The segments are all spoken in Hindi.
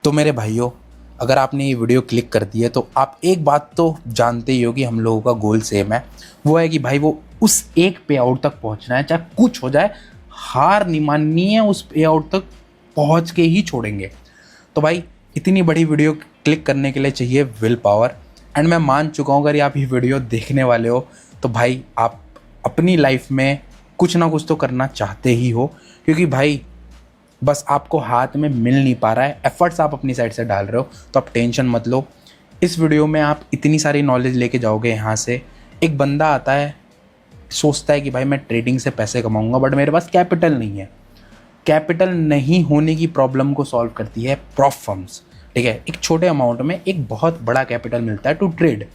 तो मेरे भाइयों, अगर आपने ये वीडियो क्लिक कर दी है तो आप एक बात तो जानते ही हो कि हम लोगों का गोल सेम है। वो है कि भाई वो उस एक पे आउट तक पहुंचना है, चाहे कुछ हो जाए। हार नहीं माननी है, उस पे आउट तक पहुंच के ही छोड़ेंगे। तो भाई इतनी बड़ी वीडियो क्लिक करने के लिए चाहिए विल पावर। एंड मैं मान चुका हूँ, अगर आप ये वीडियो देखने वाले हो तो भाई आप अपनी लाइफ में कुछ ना कुछ तो करना चाहते ही हो, क्योंकि भाई बस आपको हाथ में मिल नहीं पा रहा है। एफर्ट्स आप अपनी साइड से डाल रहे हो, तो आप टेंशन मत लो। इस वीडियो में आप इतनी सारी नॉलेज लेके जाओगे। यहाँ से एक बंदा आता है, सोचता है कि भाई मैं ट्रेडिंग से पैसे कमाऊंगा, बट मेरे पास कैपिटल नहीं है। कैपिटल नहीं होने की प्रॉब्लम को सॉल्व करती है प्रॉफ फर्म्स। ठीक है, एक छोटे अमाउंट में एक बहुत बड़ा कैपिटल मिलता है टू ट्रेड।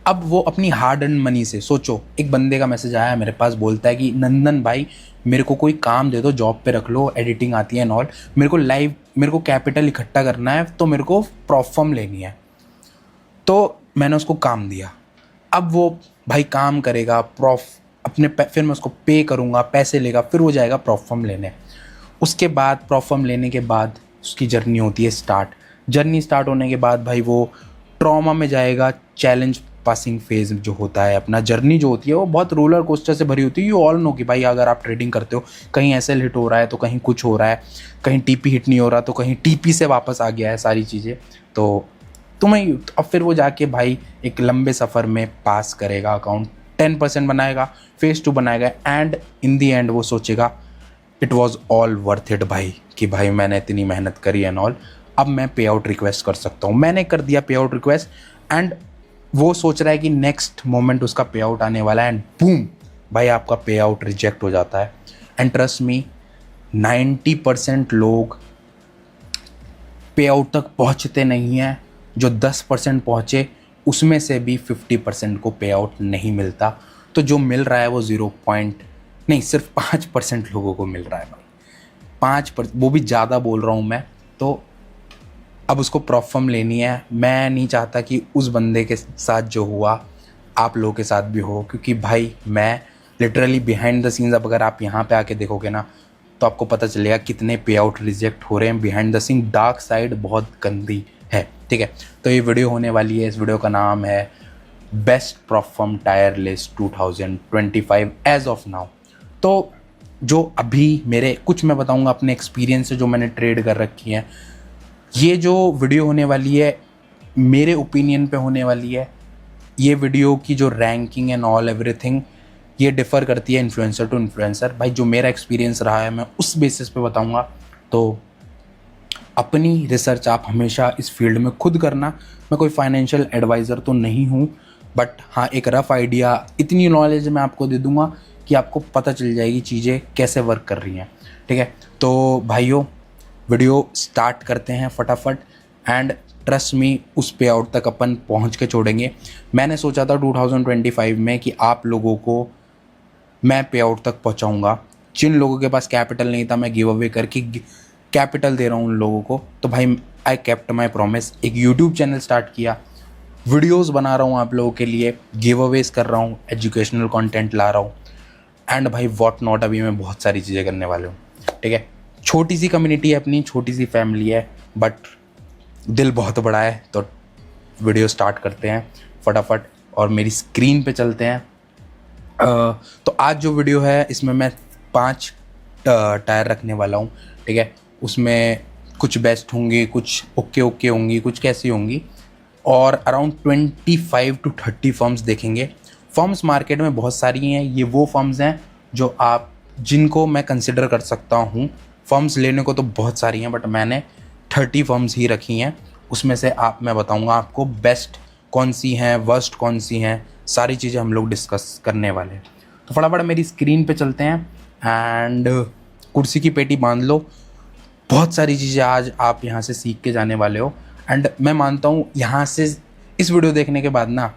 अब वो अपनी हार्ड अर्न मनी से, सोचो, एक बंदे का मैसेज आया मेरे पास, बोलता है कि नंदन भाई मेरे को कोई काम दे दो, जॉब पे रख लो, एडिटिंग आती है एंड ऑल, मेरे को कैपिटल इकट्ठा करना है, तो मेरे को प्रॉफ फर्म लेनी है। तो मैंने उसको काम दिया। अब वो भाई काम करेगा, फिर मैं उसको पे करूँगा, पैसे लेगा, फिर वो जाएगा प्रॉफ फर्म लेने। उसके बाद प्रॉफ फर्म लेने के बाद उसकी जर्नी होती है स्टार्ट। जर्नी स्टार्ट होने के बाद भाई वो ट्रॉमा में जाएगा। चैलेंज पासिंग फेज जो होता है, अपना जर्नी जो होती है वो बहुत रोलर कोस्टर से भरी होती है। यू ऑल नो कि भाई अगर आप ट्रेडिंग करते हो, कहीं एसएल हिट हो रहा है तो कहीं कुछ हो रहा है, कहीं टीपी हिट नहीं हो रहा तो कहीं टीपी से वापस आ गया है, सारी चीज़ें। तो तुम्हें अब फिर वो जाके भाई एक लंबे सफ़र में पास करेगा, अकाउंट 10% बनाएगा, फेज 2 बनाएगा, एंड इन दी एंड वो सोचेगा it was all worth it भाई, कि भाई मैंने इतनी मेहनत करी एंड ऑल, अब मैं पे आउट रिक्वेस्ट कर सकता हूँ। मैंने कर दिया पे आउट रिक्वेस्ट, एंड वो सोच रहा है कि नेक्स्ट मोमेंट उसका पे आउट आने वाला है, एंड बूम भाई आपका पे आउट रिजेक्ट हो जाता है। एंड ट्रस्ट मी, 90% लोग पे आउट तक पहुँचते नहीं हैं। जो 10% पहुँचे उसमें से भी 50% को पे आउट नहीं मिलता। तो जो मिल रहा है वो सिर्फ 5% लोगों को मिल रहा है भाई। 5%, वो भी ज़्यादा बोल रहा हूँ मैं। तो अब उसको प्रॉफ फर्म लेनी है। मैं नहीं चाहता कि उस बंदे के साथ जो हुआ आप लोगों के साथ भी हो, क्योंकि भाई मैं लिटरली बिहाइंड द सीन्स, अब अगर आप यहाँ पे आके देखोगे ना तो आपको पता चलेगा कितने पे आउट रिजेक्ट हो रहे हैं। Behind the scene dark side बहुत गंदी है। ठीक है, तो ये वीडियो होने वाली है, इस वीडियो का नाम है best prop firm tier list 2025 as of now. तो जो अभी मेरे कुछ मैं बताऊंगा अपने एक्सपीरियंस से, जो मैंने ट्रेड कर रखी है। ये जो वीडियो होने वाली है मेरे ओपिनियन पे होने वाली है। ये वीडियो की जो रैंकिंग एंड ऑल एवरीथिंग ये डिफ़र करती है इन्फ्लुएंसर टू इन्फ्लुएंसर। भाई जो मेरा एक्सपीरियंस रहा है मैं उस बेसिस पे बताऊंगा। तो अपनी रिसर्च आप हमेशा इस फील्ड में खुद करना। मैं कोई फाइनेंशियल एडवाइज़र तो नहीं हूँ, बट हाँ एक रफ़ आइडिया, इतनी नॉलेज मैं आपको दे दूँगा कि आपको पता चल जाएगी चीज़ें कैसे वर्क कर रही हैं। ठीक है, तो भाइयों वीडियो स्टार्ट करते हैं फटाफट। एंड ट्रस्ट मी, उस पे आउट तक अपन पहुंच के छोड़ेंगे। मैंने सोचा था 2025 में कि आप लोगों को मैं पे आउट तक पहुंचाऊंगा। जिन लोगों के पास कैपिटल नहीं था मैं गिव अवे करके कैपिटल दे रहा हूँ उन लोगों को। तो भाई आई केप्ट माई प्रॉमिस। एक यूट्यूब चैनल स्टार्ट किया, वीडियोज़ बना रहा हूँ आप लोगों के लिए, गिव अवेज कर रहा हूँ, एजुकेशनल कॉन्टेंट ला रहा हूँ, एंड भाई वॉट नॉट, अभी मैं बहुत सारी चीज़ें करने वाले हूँ। ठीक है, छोटी सी कम्युनिटी है, अपनी छोटी सी फैमिली है, बट दिल बहुत बड़ा है। तो वीडियो स्टार्ट करते हैं फटाफट और मेरी स्क्रीन पे चलते हैं। तो आज जो वीडियो है इसमें मैं 5 टायर रखने वाला हूँ। ठीक है, उसमें कुछ बेस्ट होंगी, कुछ ओके होंगी, कुछ कैसी होंगी, और अराउंड 25 to 30 फर्म्स देखेंगे। फर्म्स मार्केट में बहुत सारी हैं। ये वो फर्म्स हैं जो जिनको मैं कंसिडर कर सकता हूँ। फर्म्स लेने को तो बहुत सारी हैं, बट मैंने 30 फर्म्स ही रखी हैं। उसमें से मैं बताऊंगा आपको बेस्ट कौन सी हैं, वर्स्ट कौन सी हैं, सारी चीज़ें हम लोग डिस्कस करने वाले हैं। तो फटाफट मेरी स्क्रीन पे चलते हैं एंड कुर्सी की पेटी बांध लो। बहुत सारी चीज़ें आज आप यहाँ से सीख के जाने वाले हो। एंड मैं मानता हूँ यहाँ से इस वीडियो देखने के बाद ना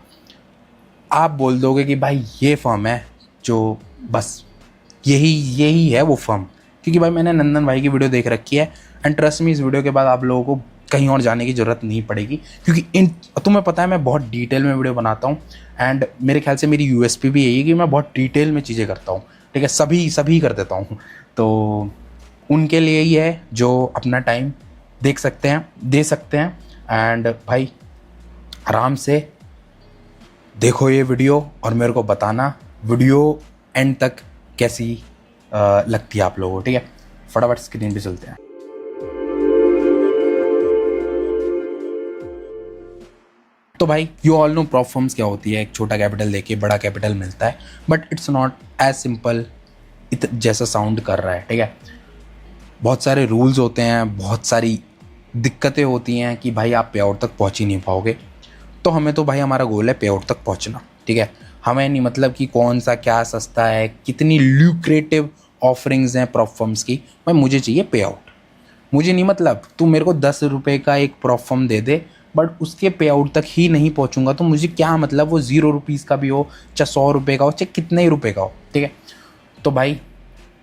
आप बोल दोगे कि भाई ये फर्म है जो बस यही है वो फर्म, क्योंकि भाई मैंने नंदन भाई की वीडियो देख रखी है। एंड ट्रस्ट मी, इस वीडियो के बाद आप लोगों को कहीं और जाने की ज़रूरत नहीं पड़ेगी, क्योंकि तुम्हें पता है मैं बहुत डिटेल में वीडियो बनाता हूँ। एंड मेरे ख्याल से मेरी यूएसपी भी यही है कि मैं बहुत डिटेल में चीज़ें करता हूँ। ठीक है, सभी कर देता हूँ। तो उनके लिए ही है जो अपना टाइम देख सकते हैं, दे सकते हैं। एंड भाई आराम से देखो ये वीडियो और मेरे को बताना वीडियो एंड तक कैसी लगती है आप लोगों को, ठीक है। फटाफट स्क्रीन पे चलते हैं। तो भाई you all no prop firms क्या होती है, एक छोटा कैपिटल देके बड़ा कैपिटल मिलता है, but it's not as simple जैसा साउंड कर रहा है, ठीक है। बहुत सारे रूल्स होते हैं, बहुत सारी दिक्कतें होती हैं कि भाई आप पे आउट तक पहुंच ही नहीं पाओगे। तो हमें तो भाई हमारा गोल है पे आउट तक पहुंचना, ठीक है। हमें नहीं मतलब कि कौन सा क्या सस्ता है, कितनी ल्यूक्रेटिव ऑफरिंग्स हैं प्रॉप फर्म्स की, भाई मुझे चाहिए पे आउट। मुझे नहीं मतलब तू मेरे को 10 रुपये का एक prop firm they they, but उसके पे आउट तक ही नहीं पहुंचूंगा तो मुझे क्या मतलब, वो 0 रुपीज़ का भी हो, चाहे 100 रुपये का हो, चाहे कितने ही रुपये का हो, ठीक है। तो भाई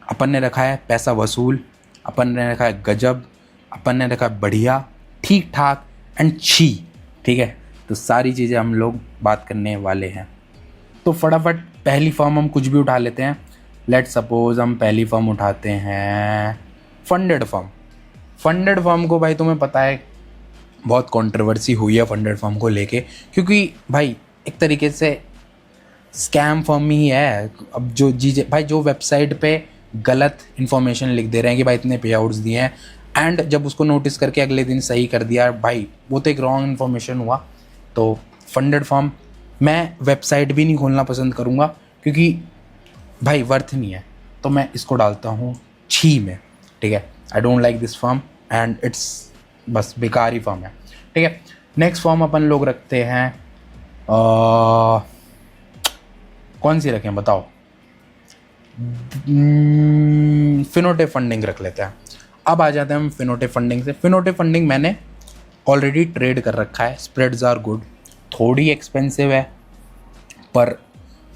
अपन ने रखा है पैसा वसूल, अपन ने रखा है गजब, अपन ने रखा है बढ़िया, ठीक ठाक एंड छी, ठीक है। तो सारी चीज़ें हम लोग बात करने वाले हैं। तो फटाफट पहली फॉर्म हम कुछ भी उठा लेते हैं। लेट सपोज हम पहली फॉर्म उठाते हैं फंडेड फॉर्म। फंडेड फॉर्म को भाई तुम्हें पता है बहुत कंट्रोवर्सी हुई है फंडेड फॉर्म को लेके, क्योंकि भाई एक तरीके से स्कैम फॉर्म ही है। अब जो भाई जो वेबसाइट पे गलत इन्फॉर्मेशन लिख दे रहे हैं कि भाई इतने पे आउट्स दिए हैं, एंड जब उसको नोटिस करके अगले दिन सही कर दिया, भाई वो तो एक रॉन्ग इन्फॉर्मेशन हुआ। तो फंडेड फॉर्म मैं वेबसाइट भी नहीं खोलना पसंद करूँगा, क्योंकि भाई वर्थ नहीं है, तो मैं इसको डालता हूँ छी में, ठीक है। I don't like this form and it's बस बेकार ही फॉर्म है, ठीक है। नेक्स्ट फॉर्म अपन लोग रखते हैं कौन सी रखें बताओ, फिनोटे फंडिंग रख लेते हैं। अब आ जाते हैं हम फिनोटे फंडिंग से। फिनोटे फंडिंग मैंने ऑलरेडी ट्रेड कर रखा है, स्प्रेड्स आर गुड, थोड़ी एक्सपेंसिव है पर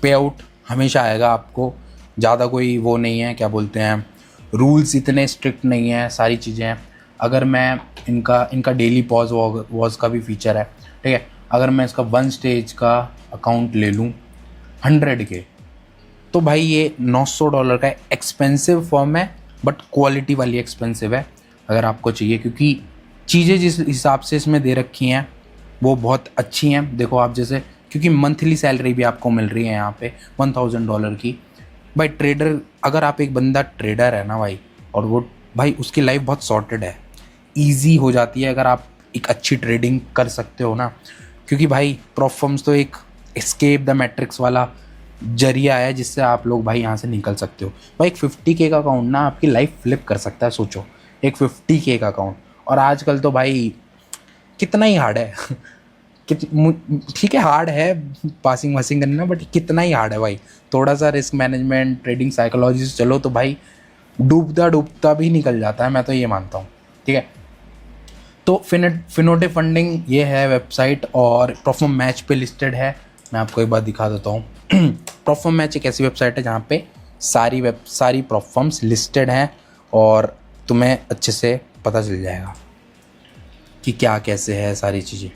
पे आउट हमेशा आएगा आपको। ज़्यादा कोई वो नहीं है, क्या बोलते हैं, रूल्स इतने स्ट्रिक्ट नहीं है, सारी चीज़ें हैं। अगर मैं इनका डेली पॉज वॉज का भी फीचर है, ठीक है। अगर मैं इसका 1 स्टेज का अकाउंट ले लूँ 100 के, तो भाई ये $900 का एक्सपेंसिव फॉर्म है, बट क्वालिटी वाली एक्सपेंसिव है अगर आपको चाहिए, क्योंकि चीज़ें जिस हिसाब से इसमें दे रखी हैं वो बहुत अच्छी हैं। देखो आप जैसे, क्योंकि मंथली सैलरी भी आपको मिल रही है यहाँ पे $1000 की। भाई ट्रेडर, अगर आप एक बंदा ट्रेडर है ना भाई, और वो भाई उसकी लाइफ बहुत सॉर्टेड है, ईजी हो जाती है अगर आप एक अच्छी ट्रेडिंग कर सकते हो ना। क्योंकि भाई प्रॉप फर्म्स तो एक एस्केप द मैट्रिक्स वाला जरिया है जिससे आप लोग भाई यहाँ से निकल सकते हो। भाई एक 50K का अकाउंट ना आपकी लाइफ फ्लिप कर सकता है, सोचो एक 50K का अकाउंट। और आजकल तो भाई कितना ही हार्ड है ठीक है हार्ड है पासिंग वासिंग करना, बट कितना ही हार्ड है भाई। थोड़ा सा रिस्क मैनेजमेंट, ट्रेडिंग साइकोलॉजी से चलो तो भाई डूबता डूबता भी निकल जाता है, मैं तो ये मानता हूँ, ठीक है। तो फिनोटे फंडिंग ये है वेबसाइट, और प्रॉफर्म मैच पे लिस्टेड है। मैं आपको एक बात दिखा देता हूँ। प्रॉफर्म मैच एक ऐसी वेबसाइट है जहाँ पे सारी प्रॉफर्म्स लिस्टेड हैं, और तुम्हें अच्छे से पता चल जाएगा कि क्या कैसे है सारी चीज़ें।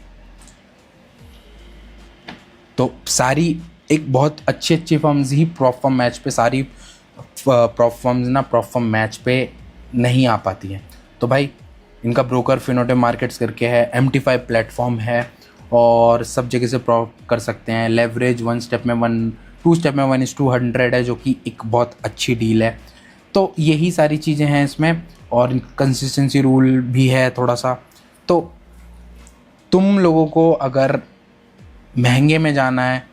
तो सारी एक बहुत अच्छी फर्म्स ही प्रॉफर्म मैच पे, सारी प्रॉफर्म्स ना प्रॉफर्म मैच पे नहीं आ पाती हैं। तो भाई इनका ब्रोकर फिनोटे मार्केट्स करके है, MT5 प्लेटफॉर्म है, और सब जगह से प्रॉप कर सकते हैं। लेवरेज 2 स्टेप में 1:1 है, जो कि एक बहुत अच्छी डील है। तो यही सारी चीज़ें हैं इसमें, और कंसिस्टेंसी रूल भी है थोड़ा सा। तो तुम लोगों को अगर महंगे में जाना है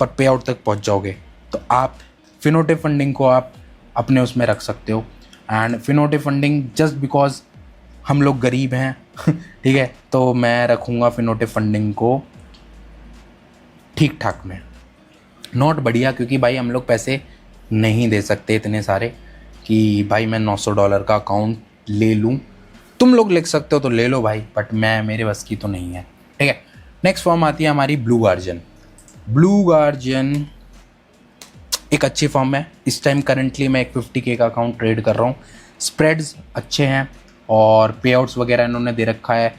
पर पे आउट तक पहुंच जाओगे, तो आप फिनोटे फंडिंग को आप अपने उसमें रख सकते हो। एंड फिनोटे फंडिंग जस्ट बिकॉज हम लोग गरीब हैं ठीक है, तो मैं रखूँगा फिनोटे फंडिंग को ठीक ठाक में, नॉट बढ़िया, क्योंकि भाई हम लोग पैसे नहीं दे सकते इतने सारे कि भाई मैं $900 का अकाउंट ले लूँ। तुम लोग लिख सकते हो तो ले लो भाई, बट मेरे बस की तो नहीं है, ठीक है। नेक्स्ट फॉर्म आती है हमारी ब्लू गार्जियन। ब्लू गार्जियन एक अच्छी फॉर्म है। इस टाइम करंटली मैं एक 50K का अकाउंट ट्रेड कर रहा हूँ। स्प्रेड्स अच्छे हैं और पे आउट्स वगैरह इन्होंने दे रखा है,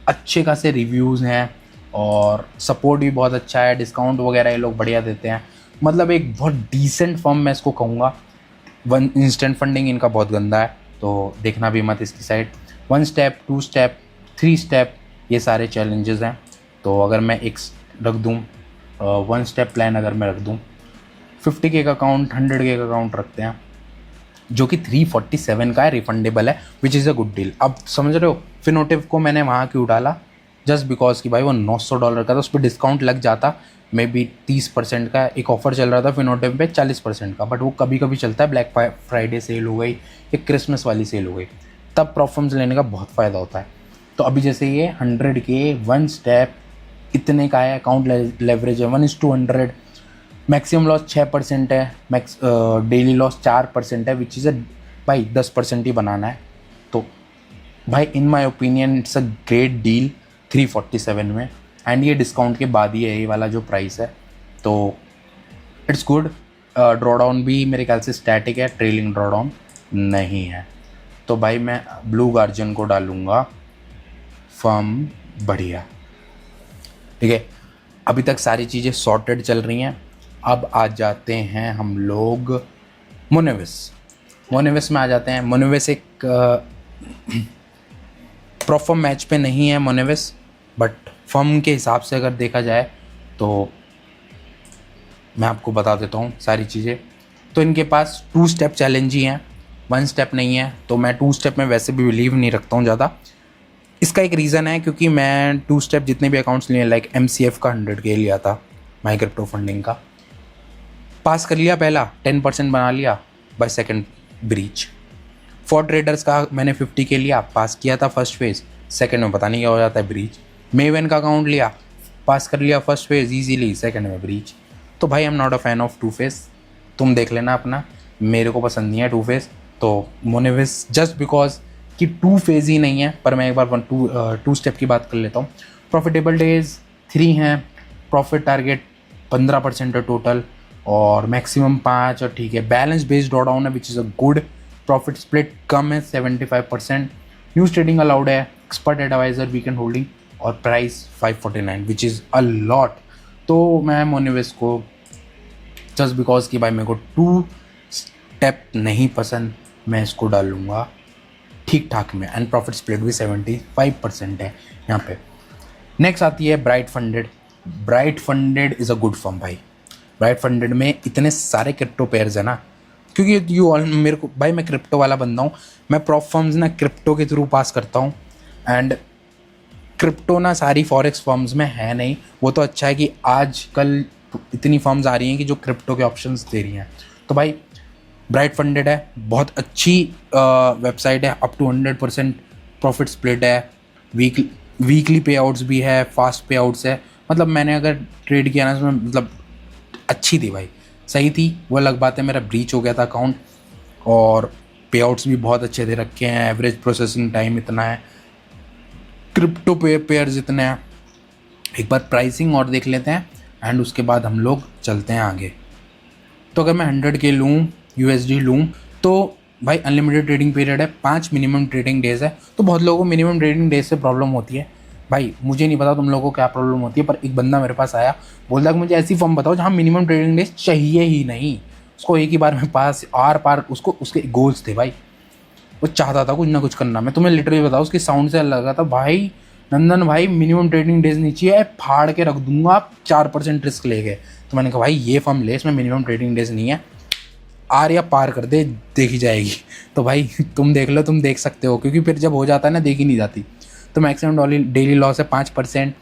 अच्छे खासे रिव्यूज़ हैं, और सपोर्ट भी बहुत अच्छा है, डिस्काउंट वगैरह ये लोग बढ़िया देते हैं। मतलब एक बहुत डिसेंट फॉर्म मैं इसको कहूँगा। इंस्टेंट फंडिंग इनका बहुत गंदा है, तो देखना भी मत इसकी साइड। 1 स्टेप, 2 स्टेप, 3 स्टेप, ये सारे चैलेंजेस हैं। तो अगर मैं एक रख दूँ 1 स्टेप प्लान, अगर मैं रख दूँ 50K का अकाउंट, 100K का अकाउंट रखते हैं, जो कि 347 का है, रिफंडेबल है, which is a good deal. अब समझ रहे हो फिनोटिव को मैंने वहाँ क्यों डाला? जस्ट बिकॉज कि भाई वो $900 का था, उस पर डिस्काउंट लग जाता, मे बी 30% का एक ऑफर चल रहा था फिनोटिव पे 40% का, बट वो कभी कभी चलता है, ब्लैक फ्राइडे सेल हो गई या क्रिसमस वाली सेल हो गई, तब प्रॉफर्म्स लेने का बहुत फ़ायदा होता है। तो अभी जैसे ये 100K 1 स्टेप इतने का है, अकाउंट लेवरेज है 1:100, मैक्सिमम लॉस 6% है, डेली लॉस 4% है, विच इज़ भाई 10% ही बनाना है। तो भाई in my opinion it's a great deal 347 में, एंड ये डिस्काउंट के बाद ही है ये वाला जो प्राइस है, तो इट्स गुड। ड्रॉडाउन भी मेरे ख्याल से स्टैटिक है, ट्रेलिंग ड्रॉडाउन नहीं है। तो भाई मैं ब्लू गार्जियन को डालूँगा फर्म, बढ़िया, ठीक है। अभी तक सारी चीज़ें सॉर्टेड चल रही हैं। अब आ जाते हैं हम लोग मोनेविस में आ जाते हैं। मोनेविस एक प्रॉफर्म मैच पे नहीं है मोनेविस, बट फर्म के हिसाब से अगर देखा जाए तो मैं आपको बता देता हूँ सारी चीज़ें। तो इनके पास 2 स्टेप चैलेंज ही हैं, 1 स्टेप नहीं है, तो मैं 2 स्टेप में वैसे भी बिलीव नहीं रखता हूँ ज़्यादा। इसका एक रीज़न है, क्योंकि मैं 2 स्टेप जितने भी अकाउंट्स लिए, लाइक MCF का 100K लिया था, माई क्रिप्टो फंडिंग का, पास कर लिया पहला, 10% बना लिया, by second breach. For traders का मैंने 50K लिया, पास किया था फर्स्ट फेज़, सेकंड में पता नहीं क्या हो जाता है, ब्रीच। मेवन का अकाउंट लिया, पास कर लिया फर्स्ट फेज़ ईजीली, सेकंड में ब्रीच। तो भाई I am not a fan of 2 phase, तुम देख लेना अपना, मेरे को पसंद नहीं है 2 फेज़। तो मोनेविस जस्ट बिकॉज कि 2 फेज़ ही नहीं है, पर मैं एक बार 2 स्टेप की बात कर लेता हूँ। प्रॉफिटेबल डेज 3 हैं, प्रॉफिट टारगेट 15% है टोटल, और मैक्सिमम 5, और ठीक है, बैलेंस बेस्ड ड्रॉडाउन है, which is a good. Profit split कम है 75%, न्यूज़ ट्रेडिंग अलाउड है, एक्सपर्ट एडवाइजर, वीकेंड होल्डिंग, और price 549, which is a lot. तो मैं मोनेविस को जस्ट बिकॉज कि भाई मेरे को 2 स्टेप नहीं पसंद, मैं इसको डालूँगा ठीक ठाक में, एंड प्रॉफिट स्प्लिट भी 75% है यहाँ पे। नेक्स्ट आती है bright funded is a good firm भाई। ब्राइट फंडेड में इतने सारे क्रिप्टो पेयर्स है ना, क्योंकि मेरे को भाई, मैं क्रिप्टो वाला बंदा हूँ, मैं प्रॉप फर्म्स ना क्रिप्टो के थ्रू पास करता हूँ, एंड क्रिप्टो ना सारी फॉरेक्स फर्म्स में है नहीं। वो तो अच्छा है कि आजकल इतनी फर्म्स आ रही हैं कि जो क्रिप्टो के ऑप्शंस दे रही हैं। तो भाई ब्राइट फंडेड है, बहुत अच्छी वेबसाइट है, अप टू 100% प्रॉफिट स्प्लिट है, वीकली पे आउट्स भी है, फास्ट पे आउट्स है। मतलब मैंने अगर ट्रेड किया ना उसमें, मतलब अच्छी थी भाई, सही थी। वो अलग बात है मेरा ब्रीच हो गया था अकाउंट, और पे आउट्स भी बहुत अच्छे दे रखे हैं, एवरेज प्रोसेसिंग टाइम इतना है, क्रिप्टो पेयर्स इतने हैं। एक बार प्राइसिंग और देख लेते हैं, एंड उसके बाद हम लोग चलते हैं आगे। तो अगर मैं 100K लूँ, USD लूँ, तो भाई अनलिमिटेड ट्रेडिंग पीरियड है, 5 मिनिमम ट्रेडिंग डेज है। तो बहुत लोगों को मिनिमम ट्रेडिंग डेज से प्रॉब्लम होती है, भाई मुझे नहीं पता तुम लोगों को क्या प्रॉब्लम होती है, पर एक बंदा मेरे पास आया, बोलता कि मुझे ऐसी फर्म बताओ जहाँ मिनिमम ट्रेडिंग डेज चाहिए ही नहीं, उसको एक ही बार में पास आर पार, उसको उसके गोल्स थे भाई, वो चाहता था कुछ ना कुछ करना। मैं तुम्हें लिटरली बताऊँ, उसकी साउंड से लगा था भाई, नंदन भाई मिनिमम ट्रेडिंग डेज नहीं चाहिए, फाड़ के रख दूंगा आप, 4% रिस्क ले गए। तो मैंने कहा भाई ये फर्म ले, इसमें मिनिमम ट्रेडिंग डेज नहीं है, आर या पार कर दे, देखी जाएगी। तो भाई तुम देख लो, तुम देख सकते हो, क्योंकि फिर जब हो जाता है ना, देखी नहीं जाती। तो मैक्सिमम डेली लॉस है 5%,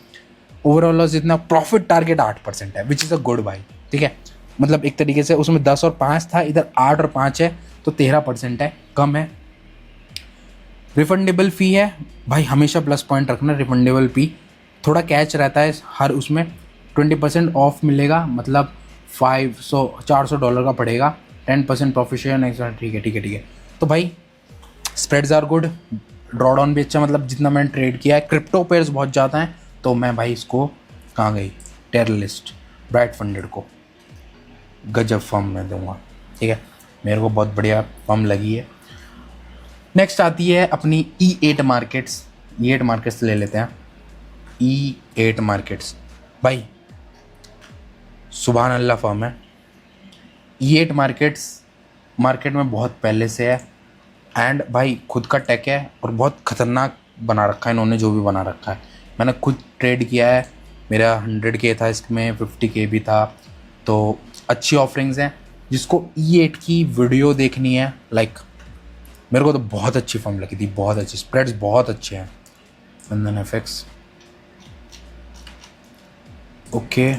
ओवरऑल लॉस जितना, प्रॉफिट टारगेट 8% है, विच इज़ अ गुड भाई, ठीक है। मतलब एक तरीके से उसमें 10 और 5 था, इधर 8 और 5 है, तो 13% है, कम है। रिफंडेबल फ़ी है भाई, हमेशा प्लस पॉइंट रखना, रिफंडेबल फ़ी थोड़ा कैच रहता है हर उसमें, 20% ऑफ मिलेगा, मतलब $400 का पड़ेगा, 10% प्रॉफिट शेयर, ठीक है। तो भाई स्प्रेड्स आर गुड, ड्रॉडाउन भी अच्छा, मतलब जितना मैंने ट्रेड किया है, क्रिप्टो पेयर्स बहुत ज़्यादा हैं, तो मैं भाई इसको कहाँ गई, टेरलिस्ट ब्राइट फंडेड को गजब फर्म में दूंगा, ठीक है, मेरे को बहुत बढ़िया फर्म लगी है। नेक्स्ट आती है अपनी E8 मार्केट्स ले लेते हैं। E8 मार्केट्स भाई सुभान अल्लाह फर्म है। E8 मार्केट्स मार्केट में बहुत पहले से है, एंड भाई खुद का टेक है और बहुत ख़तरनाक बना रखा है इन्होंने, जो भी बना रखा है। मैंने खुद ट्रेड किया है, मेरा 100K था, इसमें 50K भी था। तो अच्छी ऑफरिंग्स हैं। जिसको E8 की वीडियो देखनी है, लाइक मेरे को तो बहुत अच्छी फर्म लगी थी, बहुत अच्छी, स्प्रेड्स बहुत अच्छे हैं। बंधन एफएक्स ओके।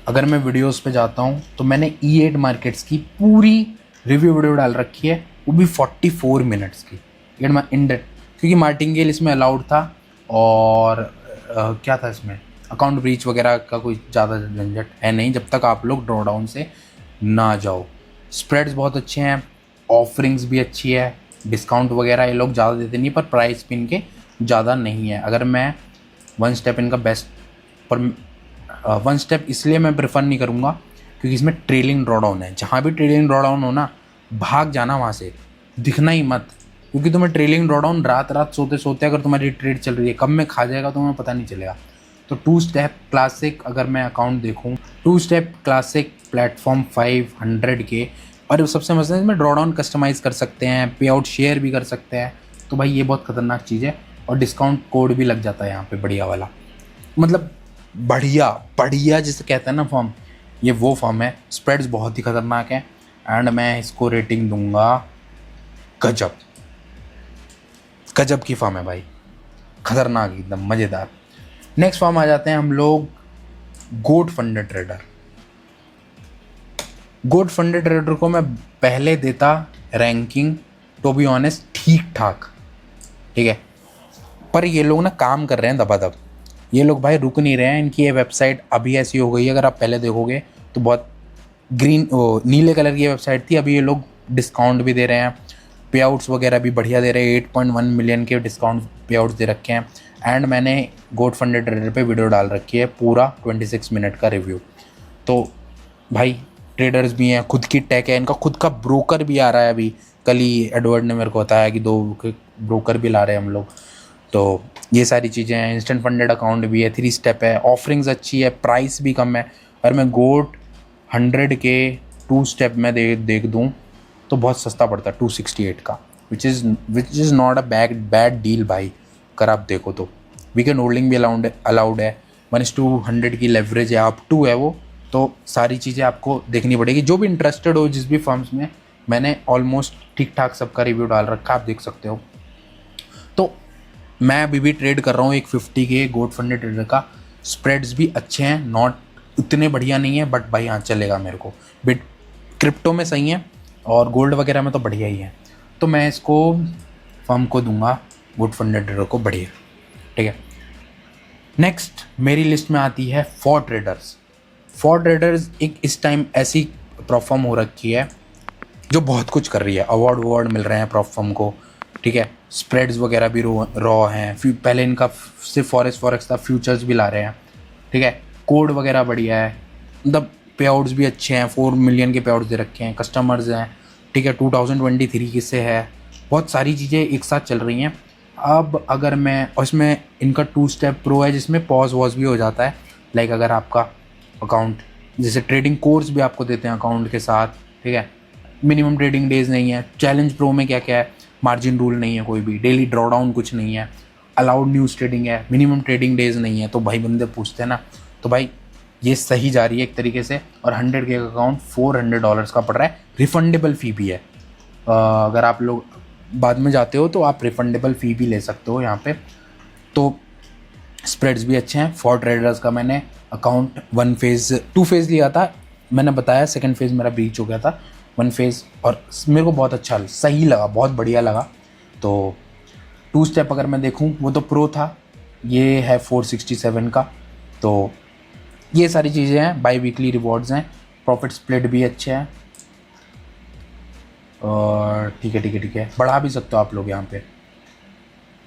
अगर मैं वीडियोस पे जाता हूँ तो मैंने E8 मार्केट्स की पूरी रिव्यू वीडियो डाल रखी है, वो भी 44 मिनट्स की इन डेट, क्योंकि मार्टिंगेल इसमें अलाउड था। और क्या था इसमें, अकाउंट ब्रीच वगैरह का कोई ज़्यादा झंझट है नहीं जब तक आप लोग ड्रॉ डाउन से ना जाओ। स्प्रेड्स बहुत अच्छे हैं, ऑफरिंग्स भी अच्छी है, डिस्काउंट वगैरह ये लोग ज़्यादा देते नहीं, पर प्राइस भी इनके ज़्यादा नहीं है। अगर मैं वन स्टेप इनका बेस्ट, पर वन स्टेप इसलिए मैं प्रेफर नहीं करूँगा क्योंकि इसमें ट्रेलिंग ड्रॉ डाउन है। जहाँ भी ट्रेलिंग ड्रॉ डाउन हो ना, भाग जाना वहाँ से, दिखना ही मत, क्योंकि तुम्हें ट्रेलिंग ड्रॉ डाउन रात रात सोते सोते अगर तुम्हारी ट्रेड चल रही है, कब में खा जाएगा तुम्हें पता नहीं चलेगा। तो 2 स्टेप क्लासिक अगर मैं अकाउंट देखूँ, 2 स्टेप क्लासिक प्लेटफॉर्म 500K, और सबसे मजा है इसमें ड्रॉ डाउन कस्टमाइज़ कर सकते हैं, पे आउट शेयर भी कर सकते हैं। तो भाई ये बहुत ख़तरनाक चीज़ है, और डिस्काउंट कोड भी लग जाता है यहाँ पे बढ़िया वाला, मतलब बढ़िया बढ़िया जिसे कहते हैं ना फॉर्म, ये वो फॉर्म है। स्प्रेड्स बहुत ही ख़तरनाक है, एंड मैं इसको रेटिंग दूंगा गजब, गजब की फॉर्म है भाई, ख़तरनाक एकदम मज़ेदार। नेक्स्ट फॉर्म आ जाते हैं हम लोग, गोट फंडेड ट्रेडर। गोट फंडेड ट्रेडर को मैं पहले देता रैंकिंग, टू बी ऑनेस्ट ठीक ठाक, ठीक है, पर ये लोग ना काम कर रहे हैं दबादब, ये लोग भाई रुक नहीं रहे हैं। इनकी ये वेबसाइट अभी ऐसी हो गई है, अगर आप पहले देखोगे तो बहुत नीले कलर की वेबसाइट थी, अभी ये लोग डिस्काउंट भी दे रहे हैं, पे आउट्स वगैरह भी बढ़िया दे रहे हैं, 8.1 मिलियन के डिस्काउंट पे आउट्स दे रखे हैं। एंड मैंने गोट फंडेड ट्रेडर पे वीडियो डाल रखी है, पूरा 26 मिनट का रिव्यू। तो भाई ट्रेडर्स भी हैं, खुद की टेक है, इनका खुद का ब्रोकर भी आ रहा है। अभी कल ही एडवर्ड ने मेरे को बताया कि 2 ब्रोकर भी ला रहे हैं हम लोग। तो ये सारी चीज़ें हैं, इंस्टेंट फंडेड अकाउंट भी है, 3 स्टेप है, ऑफरिंग्स अच्छी है, प्राइस भी कम है। अगर मैं गोट 100K 2 स्टेप में देख दूँ तो बहुत सस्ता पड़ता है, 268 का, which is not a bad deal भाई। अगर आप देखो तो वीकेंड होल्डिंग भी अलाउड है, 1:100 की लेवरेज है, अप टू है वो। तो सारी चीज़ें आपको देखनी पड़ेगी, जो भी इंटरेस्टेड हो जिस भी फर्म्स में। मैंने ऑलमोस्ट ठीक ठाक सबका रिव्यू डाल रखा, आप देख सकते हो। तो मैं अभी भी ट्रेड कर रहा हूँ एक 50K गोट फंडेड ट्रेडर का। स्प्रेड्स भी अच्छे हैं, नॉट उतने बढ़िया नहीं है, बट भाई हाँ चलेगा मेरे को। बिट क्रिप्टो में सही है और गोल्ड वगैरह में तो बढ़िया ही है। तो मैं इसको फर्म को दूंगा, गोट फंडेड ट्रेडर को, बढ़िया, ठीक है। नेक्स्ट मेरी लिस्ट में आती है फॉर ट्रेडर्स। फॉर ट्रेडर्स एक इस टाइम ऐसी प्रोफॉर्म हो रखी है जो बहुत कुछ कर रही है, अवार्ड मिल रहे हैं प्रोफॉर्म को, ठीक है। स्प्रेड्स वगैरह भी रॉ हैं, पहले इनका सिर्फ फॉरेक्स था, फ्यूचर्स भी ला रहे हैं, ठीक है। कोड वगैरह बढ़िया है, मतलब पे आउट्स भी अच्छे हैं, 4 मिलियन के पे आउट्स दे रखे हैं, कस्टमर्स हैं, ठीक है। 2023 से है, बहुत सारी चीज़ें एक साथ चल रही हैं। अब अगर मैं, और इसमें इनका 2 स्टेप प्रो है जिसमें पॉज वॉज भी हो जाता है, लाइक अगर आपका अकाउंट, जैसे ट्रेडिंग कोर्स भी आपको देते हैं अकाउंट के साथ, ठीक है। मिनिमम ट्रेडिंग डेज नहीं है। चैलेंज प्रो में क्या क्या है, मार्जिन रूल नहीं है कोई भी, डेली ड्रॉ डाउन कुछ नहीं है, अलाउड न्यूज़ ट्रेडिंग है, मिनिमम ट्रेडिंग डेज नहीं है। तो भाई बंदे पूछते हैं ना, तो भाई ये सही जा रही है एक तरीके से। और 100K का अकाउंट $400 का पड़ रहा है, रिफंडेबल फ़ी भी है। अगर आप लोग बाद में जाते हो तो आप रिफंडेबल फ़ी भी ले सकते हो यहाँ पे। तो स्प्रेड्स भी अच्छे हैं। फॉर ट्रेडर्स का मैंने अकाउंट 2 फेज़ लिया था, मैंने बताया, सेकंड फेज़ मेरा ब्रीच हो गया था, 1 फेज़, और मेरे को बहुत अच्छा सही लगा, बहुत बढ़िया लगा। तो 2 स्टेप अगर मैं देखूं वो तो प्रो था, ये है 467 का। तो ये सारी चीज़ें हैं, बाई वीकली रिवॉर्ड्स हैं, प्रॉफिट स्प्लिट भी अच्छे हैं, और ठीक है, बढ़ा भी सकते हो आप लोग यहाँ पे,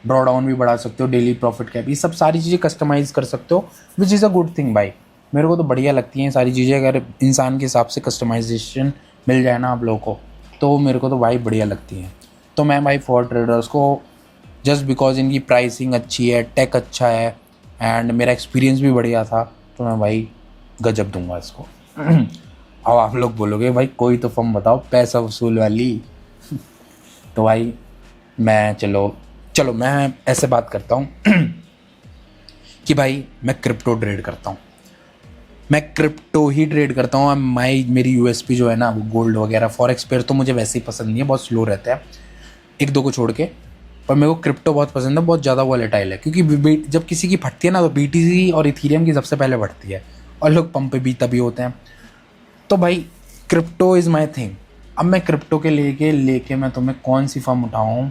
ड्रॉ डाउन भी बढ़ा सकते हो, डेली प्रॉफिट कैप, ये सब सारी चीज़ें कस्टमाइज़ कर सकते हो, विच इज़ अ गुड थिंग भाई। मेरे को तो बढ़िया लगती हैं सारी चीज़ें, अगर इंसान के हिसाब से कस्टमाइजेशन मिल जाए ना आप लोगों को, तो मेरे को तो भाई बढ़िया लगती हैं। तो मैं भाई फॉर ट्रेडर्स को जस्ट बिकॉज इनकी प्राइसिंग अच्छी है, टेक अच्छा है, एंड मेरा एक्सपीरियंस भी बढ़िया था, तो मैं भाई गजब दूंगा इसको। अब आप लोग बोलोगे भाई कोई तो फर्म बताओ पैसा वसूल वाली। तो भाई मैं चलो मैं ऐसे बात करता हूँ कि भाई मैं क्रिप्टो ट्रेड करता हूँ, मैं क्रिप्टो ही ट्रेड करता हूँ। मेरी यूएसपी जो है ना वो गोल्ड वगैरह फॉरेक्स पेयर तो मुझे वैसे ही पसंद नहीं है, बहुत स्लो रहता है एक दो को छोड़ के। पर मेरे को क्रिप्टो बहुत पसंद है, बहुत ज़्यादा वॉलेटाइल है, क्योंकि जब किसी की फटती है ना तो बीटीसी और इथीरियम की सबसे पहले फटती है और लोग पंप पे भी तभी होते हैं। तो भाई क्रिप्टो इज़ माई थिंग। अब मैं क्रिप्टो के लेके मैं तुम्हें कौन सी फॉर्म उठाऊँ?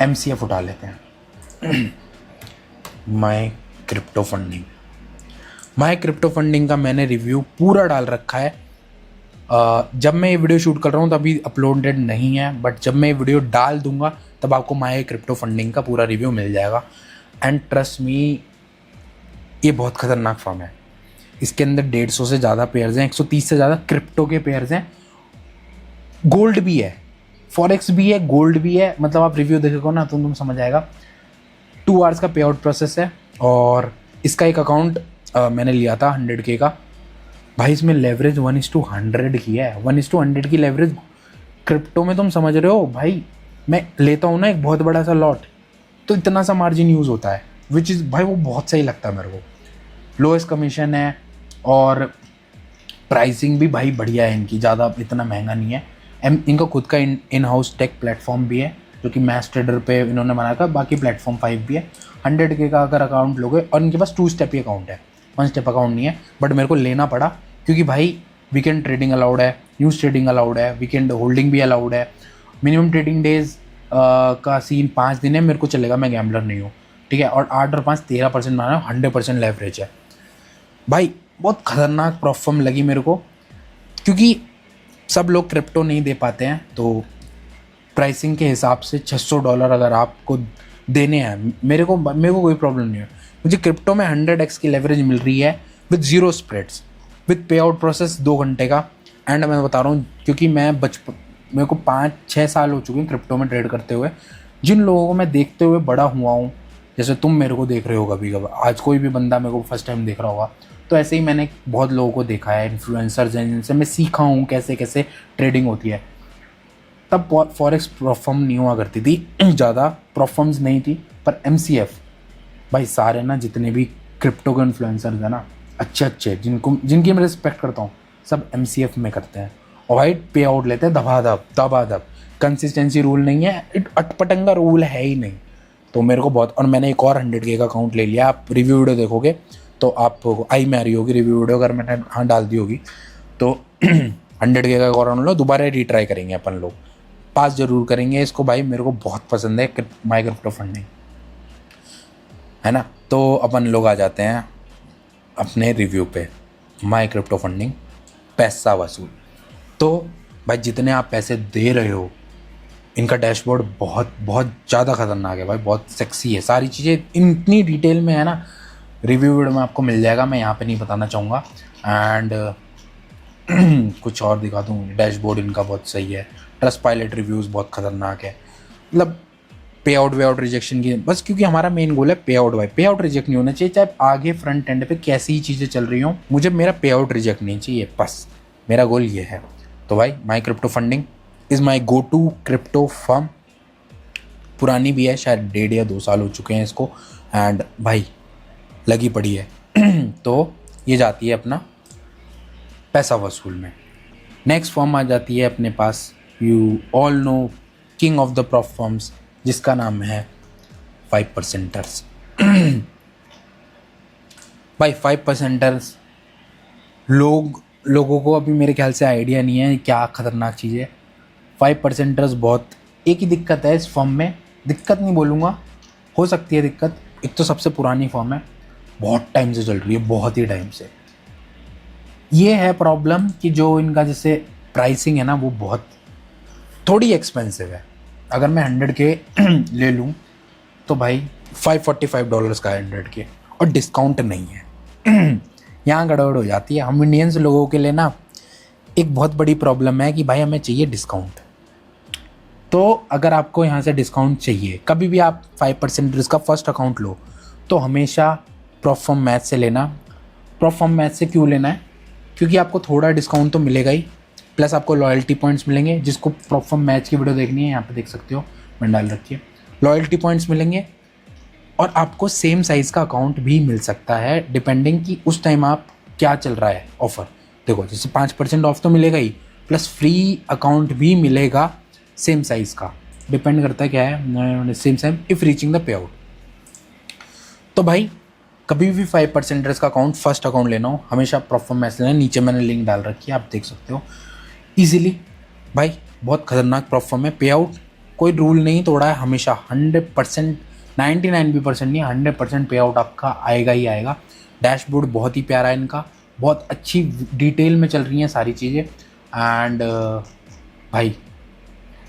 MCF उठा लेते हैं। माई क्रिप्टो फंडिंग का मैंने रिव्यू पूरा डाल रखा है। जब मैं ये वीडियो शूट कर रहा हूँ तभी अपलोडेड नहीं है, बट जब मैं ये वीडियो डाल दूंगा तब आपको माई क्रिप्टो फंडिंग का पूरा रिव्यू मिल जाएगा। एंड ट्रस्ट मी, ये बहुत ख़तरनाक फॉर्म है। इसके अंदर 150 से ज़्यादा पेयर्स हैं, 130 से ज़्यादा क्रिप्टो के पेयर्स हैं, गोल्ड भी है, फॉरेक्स भी है, गोल्ड भी है। मतलब आप रिव्यू देखोगे ना तो तुम समझ आएगा। 2 आवर्स का पे आउट प्रोसेस है और इसका एक अकाउंट मैंने लिया था 100K का। भाई इसमें लेवरेज 1:100 की है, 1:100 की लेवरेज क्रिप्टो में। तुम समझ रहे हो भाई, मैं लेता हूँ ना एक बहुत बड़ा सा लॉट तो इतना सा मार्जिन यूज़ होता है, विच इज़ भाई वो बहुत सही लगता है मेरे को। लोएस्ट कमीशन है और प्राइसिंग भी भाई बढ़िया है इनकी, ज़्यादा इतना महंगा नहीं है। इनका खुद का इन हाउस टेक प्लेटफॉर्म भी है जो कि मैस ट्रेडर पे इन्होंने बनाया था, बाकी प्लेटफॉर्म 5 भी है। 100K का अगर अकाउंट लोगे, और इनके पास 2 स्टेप ही अकाउंट है, 1 स्टेप अकाउंट नहीं है। बट मेरे को लेना पड़ा क्योंकि भाई वीकेंड ट्रेडिंग अलाउड है, न्यूज़ ट्रेडिंग अलाउड है, वीकेंड होल्डिंग भी अलाउड है। मिनिमम ट्रेडिंग डेज का सीन 5 दिन है, मेरे को चलेगा, मैं गैम्बलर नहीं हूँ, ठीक है। और 8 और 5 13% माना, 100% लेवरेज है भाई। बहुत खतरनाक प्रोफॉर्म लगी मेरे को, क्योंकि सब लोग क्रिप्टो नहीं दे पाते हैं। तो प्राइसिंग के हिसाब से $600 अगर आपको देने हैं, मेरे को कोई प्रॉब्लम नहीं है। मुझे क्रिप्टो में 100x की लेवरेज मिल रही है विद 0 स्प्रेड्स, विद पे आउट प्रोसेस 2 घंटे का। एंड मैं बता रहा हूँ क्योंकि मेरे को 5-6 साल हो चुके हैं क्रिप्टो में ट्रेड करते हुए। जिन लोगों को मैं देखते हुए बड़ा हुआ हूँ, जैसे तुम मेरे को देख रहे हो कभी कभी, आज कोई भी बंदा मेरे को फर्स्ट टाइम देख रहा होगा, तो ऐसे ही मैंने बहुत लोगों को देखा है, इन्फ्लुएंसर्स हैं जिनसे मैं सीखा हूँ कैसे कैसे ट्रेडिंग होती है। तब फॉरेक्स परफॉर्म नहीं हुआ करती थी, ज़्यादा परफॉर्म्स नहीं थी। पर MCF भाई, सारे ना जितने भी क्रिप्टो के इन्फ्लुएंसर्स हैं ना, अच्छे जिनकी मैं रिस्पेक्ट करता हूँ, सब MCF में करते हैं और भाई पे आउट लेते हैं दबादब। कंसिस्टेंसी रूल नहीं है, अटपटंगा रूल है ही नहीं। तो मेरे को बहुत, और मैंने एक और 100K का अकाउंट ले लिया। आप रिव्यू वीडियो देखोगे तो आपको आई में आ रही होगी रिव्यू वीडियो, अगर मैंने हाँ डाल दी होगी तो 100K का अकाउंट लो, दोबारा रीट्राई करेंगे अपन लोग, पास जरूर करेंगे इसको। भाई मेरे को बहुत पसंद है माई क्रिप्टो फंडिंग, है ना। तो अपन लोग आ जाते हैं अपने रिव्यू पे। माई क्रिप्टो फंडिंग पैसा वसूल। तो भाई जितने आप पैसे दे रहे हो, इनका डैशबोर्ड बहुत बहुत ज़्यादा खतरनाक है भाई, बहुत सेक्सी है, सारी चीज़ें इतनी डिटेल में है ना। रिव्यू वीडियो में आपको मिल जाएगा, मैं यहाँ पे नहीं बताना चाहूँगा। एंड कुछ और दिखा दूँ, डैशबोर्ड इनका बहुत सही है। ट्रस्ट पायलट रिव्यूज़ बहुत ख़तरनाक है। मतलब पे आउट रिजेक्शन की, बस क्योंकि हमारा मेन गोल है पे आउट। भाई पे आउट रिजेक्ट नहीं होना चाहिए, चाहे आगे फ्रंट एंड पे कैसी ही चीज़ें चल रही हों, मुझे मेरा पे आउट रिजेक्ट नहीं चाहिए, बस मेरा गोल ये है। तो भाई my crypto funding is my go to crypto firm. पुरानी भी है, शायद 1.5 या 2 साल हो चुके हैं इसको, एंड भाई लगी पड़ी है। तो ये जाती है अपना पैसा वसूल में। नेक्स्ट फॉर्म आ जाती है अपने पास, you all know king of the prop firms, जिसका नाम है 5%ers। भाई 5%ers लोगों को अभी मेरे ख्याल से आइडिया नहीं है क्या खतरनाक चीज़ है 5%ers। बहुत एक ही दिक्कत है इस फॉर्म में, दिक्कत नहीं बोलूँगा, हो सकती है दिक्कत। एक तो सबसे पुरानी फॉर्म है, बहुत टाइम से चल रही है, बहुत ही टाइम से। ये है प्रॉब्लम कि जो इनका जैसे प्राइसिंग है ना, वो बहुत थोड़ी एक्सपेंसिव है। अगर मैं 100K ले लूँ तो भाई $545 का 100K, और डिस्काउंट नहीं है। यहाँ गड़बड़ हो जाती है। हम इंडियंस लोगों के लिए ना एक बहुत बड़ी प्रॉब्लम है कि भाई हमें चाहिए डिस्काउंट। तो अगर आपको यहाँ से डिस्काउंट चाहिए, कभी भी आप 5% का फर्स्ट अकाउंट लो तो हमेशा प्रॉफॉर्म मैथ से लेना। प्रॉफॉर्म मैथ से क्यों लेना है? क्योंकि आपको थोड़ा डिस्काउंट तो मिलेगा ही, प्लस आपको लॉयल्टी पॉइंट्स मिलेंगे, जिसको प्रॉपर मैच की वीडियो देखनी है यहाँ पे देख सकते हो, मैंने डाल रखी है। लॉयल्टी पॉइंट्स मिलेंगे और आपको सेम साइज़ का अकाउंट भी मिल सकता है, डिपेंडिंग कि उस टाइम आप क्या चल रहा है ऑफ़र। देखो जैसे 5% ऑफ तो मिलेगा ही, प्लस फ्री अकाउंट भी मिलेगा सेम साइज़ का, डिपेंड करता है क्या है same if reaching the pay out. तो भाई कभी भी 5% का अकाउंट, फर्स्ट अकाउंट लेना हो, हमेशा प्रॉपर मैसेज लेना। नीचे मैंने लिंक डाल रखी है, आप देख सकते हो ईजिली। भाई बहुत खतरनाक प्लेटफॉर्म है, पे आउट कोई रूल नहीं तोड़ा है, हमेशा 100%, 99% नहीं 100% पे आउट आपका आएगा ही आएगा। डैशबोर्ड बहुत ही प्यारा है इनका, बहुत अच्छी डिटेल में चल रही हैं सारी चीज़ें। एंड भाई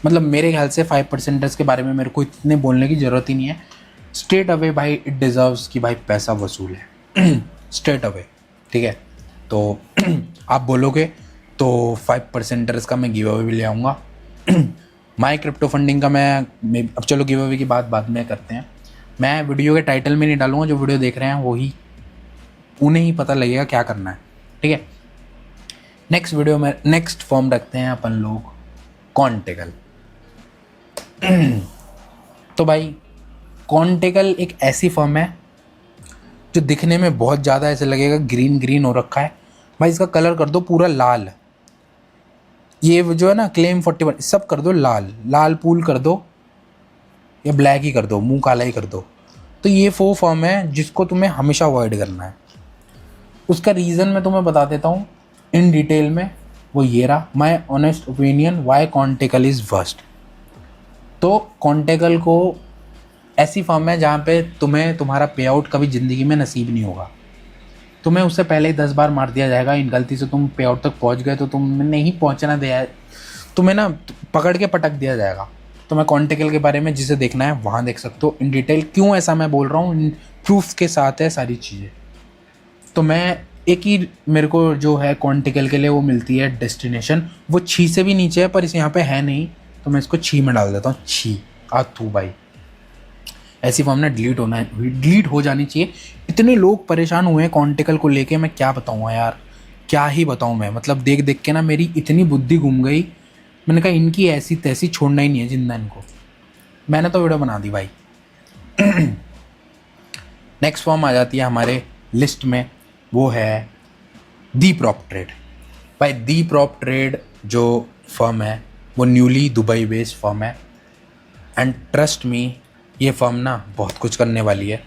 मतलब मेरे ख्याल से 5% के बारे में मेरे को इतने बोलने की ज़रूरत ही नहीं है। स्ट्रेट अवे भाई इट डिज़र्व्स कि भाई पैसा वसूल है स्ट्रेट अवे, ठीक है। तो आप बोलोगे तो 5% का मैं गिव अवे भी ले आऊँगा माई क्रिप्टो फंडिंग का मैं अब चलो गिव अवे की बात बाद में करते हैं। मैं वीडियो के टाइटल में नहीं डालूंगा, जो वीडियो देख रहे हैं वही उन्हें ही पता लगेगा क्या करना है, ठीक है। नेक्स्ट वीडियो में नेक्स्ट फॉर्म रखते हैं अपन लोग कॉन्टेगल। तो भाई कॉन्टेगल एक ऐसी फर्म है जो दिखने में बहुत ज़्यादा ऐसे लगेगा ग्रीन ग्रीन हो रखा है। भाई इसका कलर कर दो पूरा लाल, ये जो है ना क्लेम 41 सब कर दो लाल, लाल पूल कर दो या ब्लैक ही कर दो, मुंह काला ही कर दो। तो ये वो फॉर्म है जिसको तुम्हें हमेशा अवॉइड करना है। उसका रीज़न मैं तुम्हें बता देता हूँ इन डिटेल में, वो ये रहा my honest opinion why Contegal is worst. तो कॉन्टेगल को ऐसी फॉर्म है जहाँ पे तुम्हें तुम्हारा पे आउट कभी ज़िंदगी में नसीब नहीं होगा, तुम्हें उससे पहले ही 10 बार मार दिया जाएगा। इन गलती से तुम पे आउट तक पहुँच गए तो तुम्हें नहीं पहुँचना दिया, तुम्हें ना पकड़ के पटक दिया जाएगा। तो मैं कॉन्टेगल के बारे में जिसे देखना है वहाँ देख सकते हो इन डिटेल। क्यों ऐसा मैं बोल रहा हूँ, इन प्रूफ के साथ है सारी चीज़ें। तो मैं एक ही मेरे को जो है कॉन्टेगल के लिए वो मिलती है डेस्टिनेशन, वो छी से भी नीचे है पर इस यहाँ पे है नहीं, तो मैं इसको छी में डाल देता हूँ। छी तू भाई ऐसी फॉर्म ना डिलीट हो जानी चाहिए। इतने लोग परेशान हुए हैं कॉन्टेगल को लेके, मैं क्या बताऊँ यार, क्या ही बताऊँ मैं। मतलब देख देख के ना मेरी इतनी बुद्धि घूम गई, मैंने कहा इनकी ऐसी तैसी छोड़ना ही नहीं है जिंदा इनको। मैंने तो वीडियो बना दी भाई। नेक्स्ट फॉर्म आ जाती है हमारे लिस्ट में, वो है दी प्रॉप ट्रेड। भाई दी प्रॉप ट्रेड जो फर्म है वो न्यूली दुबई बेस्ड फर्म है एंड ट्रस्ट मी ये फर्म ना बहुत कुछ करने वाली है।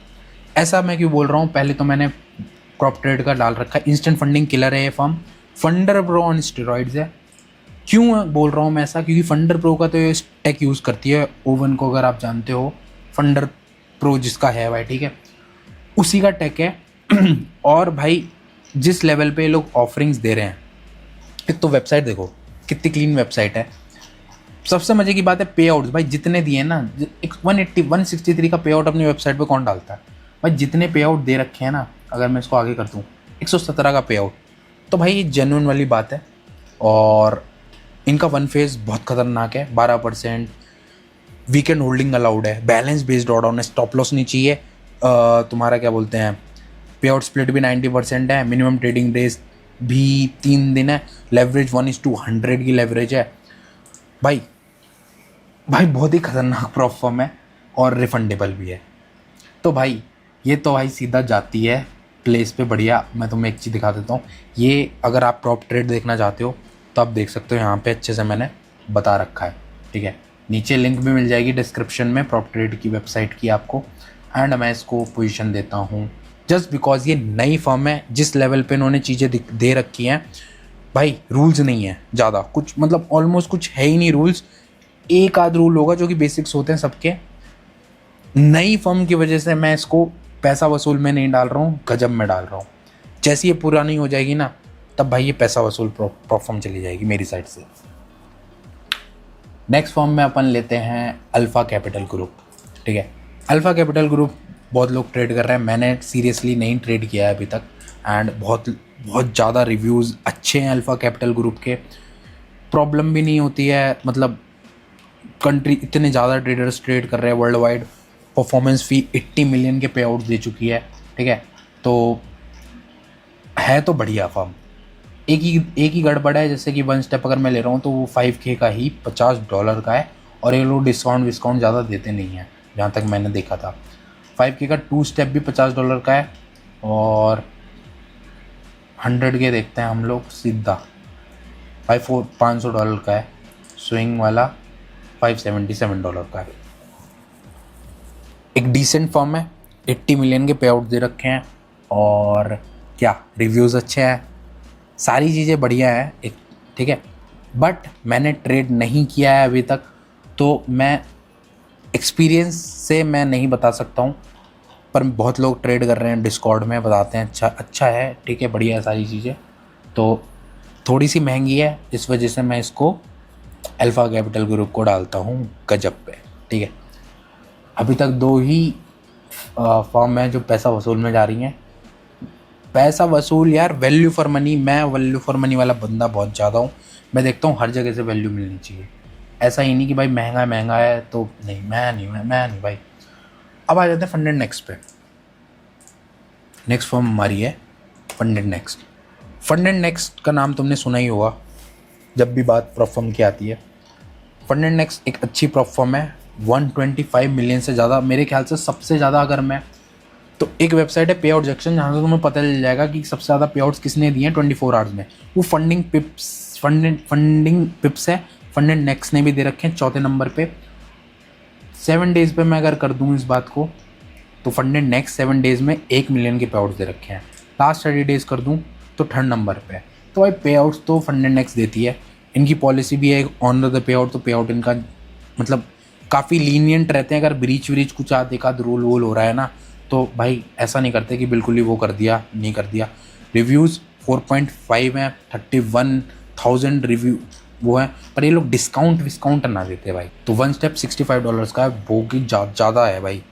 ऐसा मैं क्यों बोल रहा हूँ, पहले तो मैंने प्रॉप ट्रेड का डाल रखा है, इंस्टेंट फंडिंग किलर है ये firm, funder pro on steroids है। क्यों बोल रहा हूँ मैं ऐसा, क्योंकि फंडर प्रो का तो ये टेक यूज़ करती है ओवन को, अगर आप जानते हो फंडर प्रो जिसका है भाई, ठीक है, उसी का टेक है। और भाई जिस लेवल पे ये लोग ऑफरिंग्स दे रहे हैं, एक तो वेबसाइट देखो कितनी क्लीन वेबसाइट है। सबसे मजे की बात है पे आउट, भाई जितने दिए ना, एक 163 का पे आउट अपनी वेबसाइट पे कौन डालता है भाई, जितने पे आउट दे रखे हैं ना, अगर मैं इसको आगे कर दूँ 117 का पे आउट, तो भाई ये जेन्युइन वाली बात है। और इनका वन फेज बहुत खतरनाक है, 12%, वीकेंड होल्डिंग अलाउड है, बैलेंस बेस्ड ड्रॉडाउन है, स्टॉप लॉस नहीं चाहिए, तुम्हारा क्या बोलते हैं पे आउट स्प्लिट भी 90% है, मिनिमम ट्रेडिंग डेज भी 3 दिन है, लेवरेज 1:100 की लेवरेज है। भाई बहुत ही खतरनाक प्लेटफॉर्म है और रिफंडेबल भी है। तो भाई ये तो भाई सीधा जाती है प्लेस पे बढ़िया। मैं तुम्हें एक चीज़ दिखा देता हूँ, ये अगर आप प्रॉप ट्रेड देखना चाहते हो तो आप देख सकते हो, यहाँ पे अच्छे से मैंने बता रखा है, ठीक है। नीचे लिंक भी मिल जाएगी डिस्क्रिप्शन में प्रॉप ट्रेड की वेबसाइट की आपको। एंड मैं इसको पोजीशन देता हूँ जस्ट बिकॉज ये नई फर्म है, जिस लेवल पे इन्होंने चीज़ें दे रखी हैं भाई, रूल्स नहीं है ज़्यादा कुछ, मतलब ऑलमोस्ट कुछ है ही नहीं रूल्स, एक आध रूल होगा जो कि बेसिक्स होते हैं सबके। नई फर्म की वजह से मैं इसको पैसा वसूल में नहीं डाल रहा हूँ, गजब में डाल रहा हूँ। जैसी ये पुरानी हो जाएगी ना, तब भाई ये पैसा वसूल फॉर्म चली जाएगी मेरी साइड से। नेक्स्ट फॉर्म में अपन लेते हैं अल्फ़ा कैपिटल ग्रुप, ठीक है। अल्फ़ा कैपिटल ग्रुप बहुत लोग ट्रेड कर रहे हैं, मैंने सीरियसली नहीं ट्रेड किया है अभी तक। एंड बहुत ज़्यादा रिव्यूज़ अच्छे हैं अल्फ़ा कैपिटल ग्रुप के, प्रॉब्लम भी नहीं होती है, मतलब कंट्री इतने ज़्यादा ट्रेडर्स ट्रेड कर रहे हैं वर्ल्ड वाइड। परफॉर्मेंस फ़ी 80 मिलियन के पे आउट दे चुकी है, ठीक है। तो है तो बढ़िया फर्म, एक ही गड़बड़ है, जैसे कि वन स्टेप अगर मैं ले रहा हूँ तो वो 5K का ही $50 का है, और ये लोग डिस्काउंट विस्काउंट ज़्यादा देते नहीं हैं जहाँ तक मैंने देखा था। 5K का 2 स्टेप भी $50 का है, और 100K देखते हैं हम लोग सीधा भाई $500 का है। स्विंग वाला $577 का है। एक डिसेंट फॉर्म है, 80 मिलियन के पे आउट दे रखे हैं, और क्या रिव्यूज़ अच्छे हैं, सारी चीज़ें बढ़िया है एक, ठीक है। बट मैंने ट्रेड नहीं किया है अभी तक, तो मैं एक्सपीरियंस से मैं नहीं बता सकता हूँ, पर बहुत लोग ट्रेड कर रहे हैं डिस्कॉर्ड में, बताते हैं अच्छा है, ठीक है, बढ़िया है सारी चीज़ें। तो थोड़ी सी महंगी है, इस वजह से मैं इसको अल्फ़ा कैपिटल ग्रुप को डालता हूँ गजब पे, ठीक है। अभी तक 2 ही फॉर्म है जो पैसा वसूल में जा रही हैं। पैसा वसूल यार, वैल्यू फॉर मनी, मैं वैल्यू फॉर मनी वाला बंदा बहुत ज़्यादा हूँ। मैं देखता हूँ हर जगह से वैल्यू मिलनी चाहिए, ऐसा ही नहीं कि भाई महंगा है तो नहीं, मैं नहीं भाई। अब आ जाते हैं फंडेड नेक्स्ट पे। नेक्स्ट फॉर्म हमारी है फंडेड नेक्स्ट। फंडेड नेक्स्ट का नाम तुमने सुना ही होगा जब भी बात प्रॉप फॉर्म की आती है। फंडेड नेक्स्ट एक अच्छी प्रॉप फॉर्म है, 125 मिलियन से ज़्यादा, मेरे ख्याल से सबसे ज़्यादा। अगर मैं तो एक वेबसाइट है पे आउट जंक्शन, जहाँ से तुम्हें पता चल जाएगा कि सबसे ज़्यादा पे आउट्स किसने दिए हैं 24 आवर्स में। वो फंडिंग पिप्स है, फंडेड नेक्स्ट ने भी दे रखे हैं 4थे नंबर पे। 7 डेज़ पे मैं अगर कर दूँ इस बात को, तो फंडेड नेक्स्ट 7 डेज़ में 1 मिलियन के पे आउट्स दे रखे हैं। लास्ट 30 डेज़ कर दूँ तो 3rd नंबर पे है। तो भाई पे आउट्स तो फंडेड नेक्स्ट देती है। इनकी पॉलिसी भी है ऑनर द पे आउट, तो पे आउट इनका मतलब काफ़ी लीनियंट रहते हैं। अगर ब्रीच कुछ एक आध रूल वूल हो रहा है ना, तो भाई ऐसा नहीं करते कि बिल्कुल ही वो कर दिया, नहीं कर दिया। रिव्यूज़ 4.5 हैं, 31,000 रिव्यू वो है, पर ये लोग डिस्काउंट ना देते भाई। तो 1 स्टेप $65 का है, वो कि ज़्यादा है भाई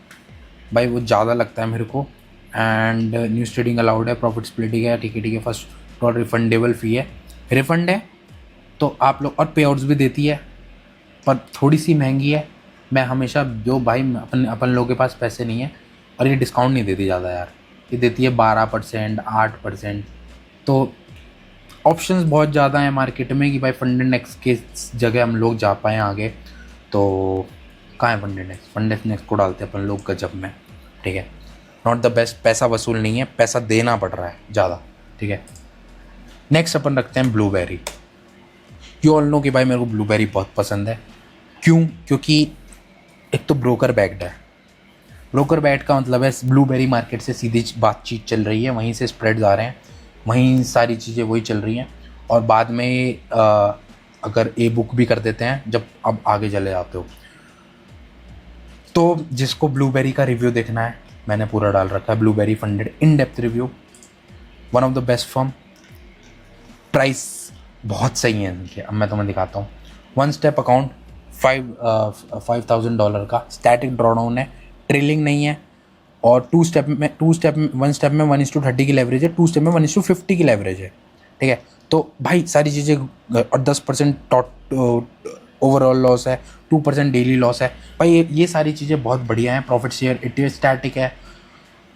वो ज़्यादा लगता है मेरे को। एंड न्यूज़ ट्रेडिंग अलाउड है, प्रॉफिट स्प्लिटिंग है, ठीक है। फर्स्ट और रिफंडेबल फ़ी है, रिफंड है तो आप लोग, और पे आउट्स भी देती है, पर थोड़ी सी महंगी है। मैं हमेशा जो भाई अपन लोगों के पास पैसे नहीं है, और ये डिस्काउंट नहीं देती ज़्यादा यार, ये देती है 12%, 8%। तो ऑप्शंस बहुत ज़्यादा हैं मार्केट में कि भाई फंडेड नेक्स्ट के जगह हम लोग जा पाएँ आगे। तो कहाँ है फंडेड नेक्स्ट को डालते हैं अपन लोग गजब में, ठीक है। नॉट द बेस्ट, पैसा वसूल नहीं है, पैसा देना पड़ रहा है ज़्यादा, ठीक है। नेक्स्ट अपन रखते हैं ब्लूबेरी। यू ऑल नो कि भाई मेरे को ब्लूबेरी बहुत पसंद है। क्यों? क्योंकि एक तो ब्रोकर बैक्ड है। ब्रोकर बैक्ड का मतलब है ब्लूबेरी मार्केट से सीधी बातचीत चल रही है, वहीं से स्प्रेड्स आ रहे हैं, वहीं सारी चीज़ें वही चल रही हैं। और बाद में अगर ए बुक भी कर देते हैं जब अब आगे चले जाते हो। तो जिसको ब्लूबेरी का रिव्यू देखना है, मैंने पूरा डाल रखा है, blueberry funded in depth review, one of the best firm. Price बहुत सही है इनके, अब मैं तुम्हें दिखाता हूँ। 1 स्टेप अकाउंट $5,000 का, स्टैटिक ड्रॉडाउन है, ट्रेलिंग नहीं है, और 1 स्टेप में 1:30 की लेवरेज है, 2 स्टेप में 1:50 की लेवरेज है, ठीक है। तो भाई सारी चीज़ें, और 10% ओवरऑल लॉस है, 2% डेली लॉस है भाई। ये सारी चीज़ें बहुत बढ़िया हैं। प्रॉफिट शेयर, इट स्टैटिक है,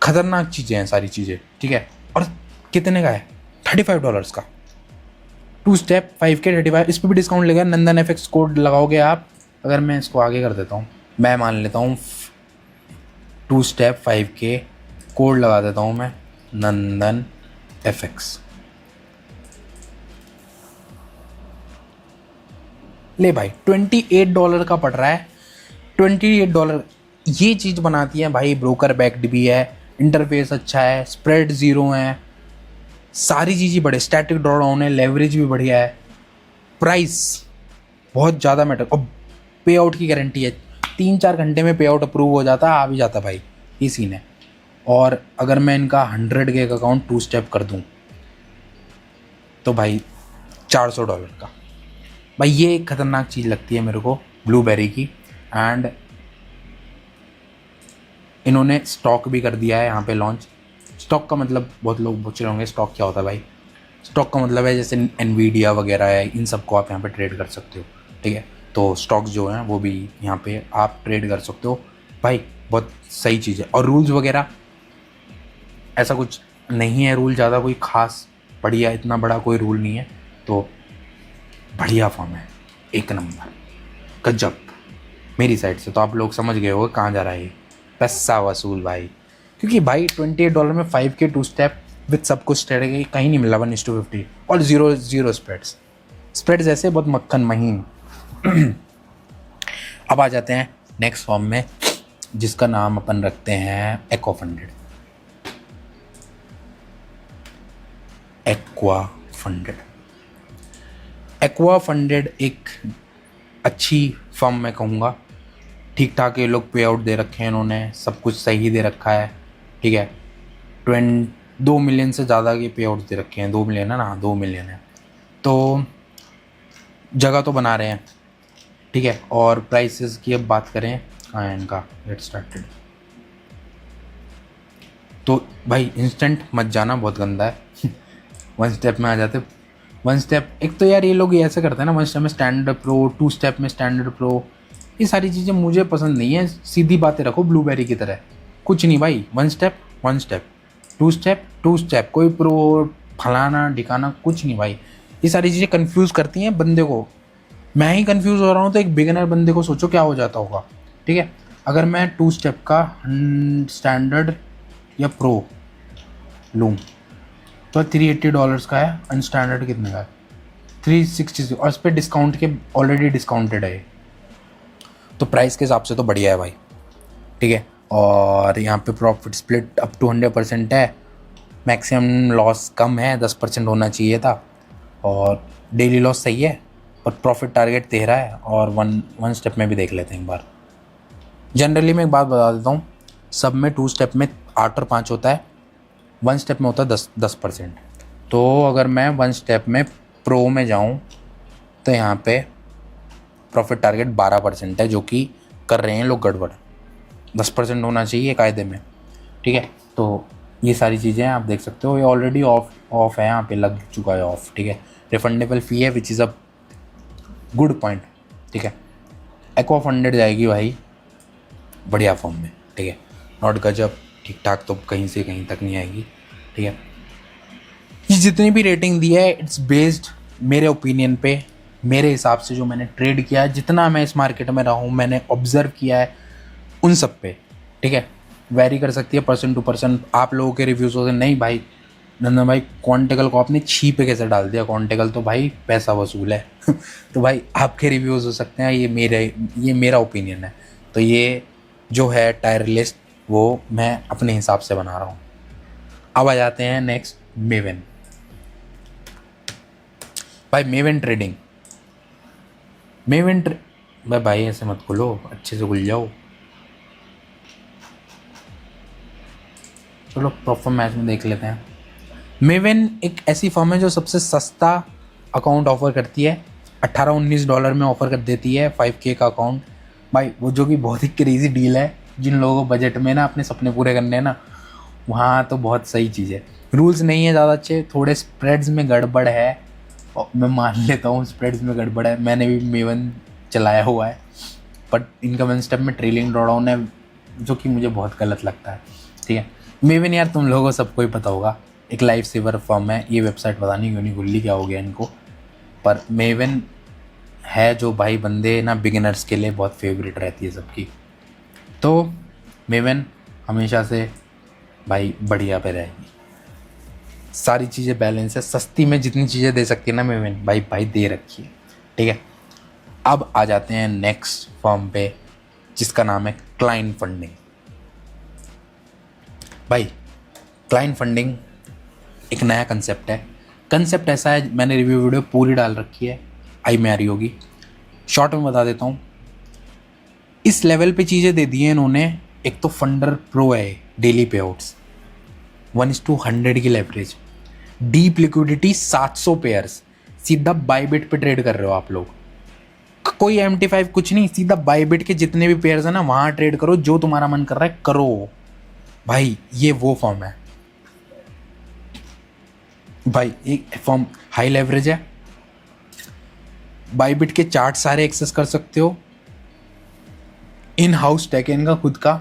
खतरनाक चीज़ें हैं सारी चीज़ें, ठीक है। और कितने का है? $35 का। 2 स्टेप 5K 35, इस पर भी डिस्काउंट लेगा। नंदन FX कोड लगाओगे आप, अगर मैं इसको आगे कर देता हूँ, मैं मान लेता हूँ 2 स्टेप 5K कोड लगा देता हूँ मैं, नंदन FX। ले भाई $28 का पड़ रहा है, $28। ये चीज़ बनाती है भाई, ब्रोकर बैक्ड भी है, इंटरफेस अच्छा है, स्प्रेड ज़ीरो है, सारी चीज़ें बड़े, स्टैटिक ड्रॉडाउन है, लेवरेज भी बढ़िया है, प्राइस बहुत ज़्यादा मैटर, और पे आउट की गारंटी है। 3-4 घंटे में पे आउट अप्रूव हो जाता है, आ भी जाता भाई, ये सीन है। और अगर मैं इनका 100K का अकाउंट 2 स्टेप कर दूँ तो भाई $400 का। भाई ये एक ख़तरनाक चीज़ लगती है मेरे को ब्लूबेरी की। एंड इन्होंने स्टॉक भी कर दिया है यहाँ पे लॉन्च। स्टॉक का मतलब बहुत लोग पूछ रहे होंगे स्टॉक क्या होता है भाई। स्टॉक का मतलब है जैसे एनवीडिया वगैरह है, इन सब को आप यहाँ पे ट्रेड कर सकते हो, ठीक है। तो स्टॉक्स जो हैं वो भी यहाँ पे आप ट्रेड कर सकते हो भाई, बहुत सही चीज़ है। और रूल्स वगैरह ऐसा कुछ नहीं है, रूल ज़्यादा कोई ख़ास बढ़िया, इतना बड़ा कोई रूल नहीं है, तो बढ़िया फॉर्म है, एक नंबर गजब मेरी साइड से। तो आप लोग समझ गए होगे कहाँ जा रहा है ये पैसा वसूल भाई, क्योंकि भाई $28 में 5K 2 स्टेप विथ सब कुछ स्ट्रेटजी कहीं नहीं मिला 1:50 और जीरो स्प्रेड्स ऐसे बहुत मक्खन महीन। अब आ जाते हैं नेक्स्ट फॉर्म में, जिसका नाम अपन रखते हैं एक्वा फंडेड। एक्वा फंडेड एक अच्छी फर्म मैं कहूँगा, ठीक ठाक ये लोग पे आउट दे रखे हैं इन्होंने, सब कुछ सही दे रखा है, ठीक है। 2 मिलियन से ज़्यादा के पे आउट दे रखे हैं, 2 मिलियन है ना, 2 मिलियन है, तो जगह तो बना रहे हैं, ठीक है। और प्राइसेस की अब बात करें, कहाँ है इनका, गेट स्टार्टेड। तो भाई इंस्टेंट मत जाना, बहुत गंदा है। 1 स्टेप में आ जाते, 1 स्टेप, एक तो यार ये लोग ऐसे करते हैं ना, 1 स्टेप में स्टैंडर्ड प्रो, 2 स्टेप में स्टैंडर्ड प्रो, ये सारी चीज़ें मुझे पसंद नहीं है। सीधी बातें रखो ब्लूबेरी की तरह, कुछ नहीं भाई, 1 स्टेप 1 स्टेप, 2 स्टेप 2 स्टेप, कोई प्रो फलाना ढिकाना कुछ नहीं भाई। ये सारी चीज़ें कंफ्यूज करती हैं बंदे को, मैं ही कंफ्यूज हो रहा हूँ, तो एक बिगिनर बंदे को सोचो क्या हो जाता होगा, ठीक है। अगर मैं 2 स्टेप का स्टैंडर्ड या प्रो लूँ तो $380 का है, अनस्टैंडर्ड कितने का है 360, और इस पर डिस्काउंट के ऑलरेडी डिस्काउंटेड है, तो प्राइस के हिसाब से तो बढ़िया है भाई, ठीक है। और यहाँ पे प्रॉफिट स्प्लिट अप टू 100% है, मैक्सिमम लॉस कम है, 10% होना चाहिए था, और डेली लॉस सही है, और प्रॉफिट टारगेट 13 है, और वन स्टेप में भी देख लेते हैं एक बार। जनरली मैं एक बात बता देता हूँ, सब में 2 स्टेप में 8 और 5 होता है, 1 स्टेप में होता है 10%। तो अगर मैं 1 स्टेप में प्रो में जाऊँ तो यहाँ पे प्रॉफिट टारगेट 12% है, जो कि कर रहे हैं लोग गड़बड़, 10% होना चाहिए कायदे में, ठीक है। तो ये सारी चीज़ें आप देख सकते हो, ये ऑलरेडी ऑफ है, यहाँ पे लग चुका है ऑफ, ठीक है। रिफंडेबल फ़ी है, which is a good point, ठीक है। एक्वा फंडेड जाएगी भाई बढ़िया फॉर्म में, ठीक है, नॉट गजब, ठीक ठाक तो कहीं से कहीं तक नहीं आएगी, ठीक है। ये जितनी भी रेटिंग दी है इट्स बेस्ड मेरे ओपिनियन पे, मेरे हिसाब से जो मैंने ट्रेड किया है, जितना मैं इस मार्केट में रहा हूँ, मैंने ऑब्जर्व किया है उन सब पे, ठीक है। वेरी कर सकती है पर्सन टू पर्सन, आप लोगों के रिव्यूज़ होते नहीं भाई नंदन भाई क्वांटिकल को आपने 6 पे कैसे डाल दिया, क्वांटिकल तो भाई पैसा वसूल है। तो भाई आपके रिव्यूज़ हो सकते हैं, ये मेरा ओपिनियन है, तो ये जो है टायर लिस्ट वो मैं अपने हिसाब से बना रहा हूँ। अब आ जाते हैं नेक्स्ट मेवन। भाई मेवन ट्रेडिंग, भाई ऐसे मत खुलो, अच्छे से खुल जाओ। चलो प्रॉपर मैच में देख लेते हैं। मेवन एक ऐसी फर्म है जो सबसे सस्ता अकाउंट ऑफर करती है, $18-19 में ऑफर कर देती है 5K का अकाउंट भाई, वो जो कि बहुत ही क्रेजी डील है। जिन लोगों को बजट में ना अपने सपने पूरे करने हैं ना, वहाँ तो बहुत सही चीज़ है। रूल्स नहीं है ज़्यादा अच्छे, थोड़े स्प्रेड्स में गड़बड़ है, और मैं मान लेता हूँ स्प्रेड्स में गड़बड़ है, मैंने भी मेवन चलाया हुआ है, बट इनका 1 स्टेप में ट्रेलिंग ड्रॉडाउन है, जो कि मुझे बहुत गलत लगता है, ठीक है। मेवन यार तुम लोगों को सबको ही पता होगा, एक लाइफ सेवर फर्म है, ये वेबसाइट पता नहीं क्यों नहीं खुली, क्या हो गया इनको, पर मेवन है जो भाई बंदे ना बिगिनर्स के लिए बहुत फेवरेट रहती है सबकी। तो मेवन हमेशा से भाई बढ़िया पे रहेगी, सारी चीज़ें बैलेंस है, सस्ती में जितनी चीज़ें दे सकती है ना मेवन भाई दे रखी है, ठीक है। अब आ जाते हैं नेक्स्ट फर्म पे, जिसका नाम है क्लाइंट फंडिंग। भाई क्लाइंट फंडिंग एक नया कंसेप्ट है, कंसेप्ट ऐसा है, मैंने रिव्यू वीडियो पूरी डाल रखी है, आई में आ रही होगी, शॉर्ट में बता देता हूँ। इस लेवल पे चीज़ें दे दी हैं इन्होंने, एक तो फंडर प्रो है, डेली पे आउट्स 1:100 की लेवरेज, डीप लिक्विडिटी 700 पेयर्स, सीधा बाईबिट पे ट्रेड कर रहे हो आप लोग, कोई MT5 कुछ नहीं, सीधा बाईबिट के जितने भी पेयर्स हैं ना वहाँ ट्रेड करो, जो तुम्हारा मन कर रहा है करो भाई। ये वो फॉर्म है भाई, एक फॉर्म हाई लेवरेज है, बाईबिट के चार्ट सारे एक्सेस कर सकते हो, इन हाउस टेक इनका खुद का,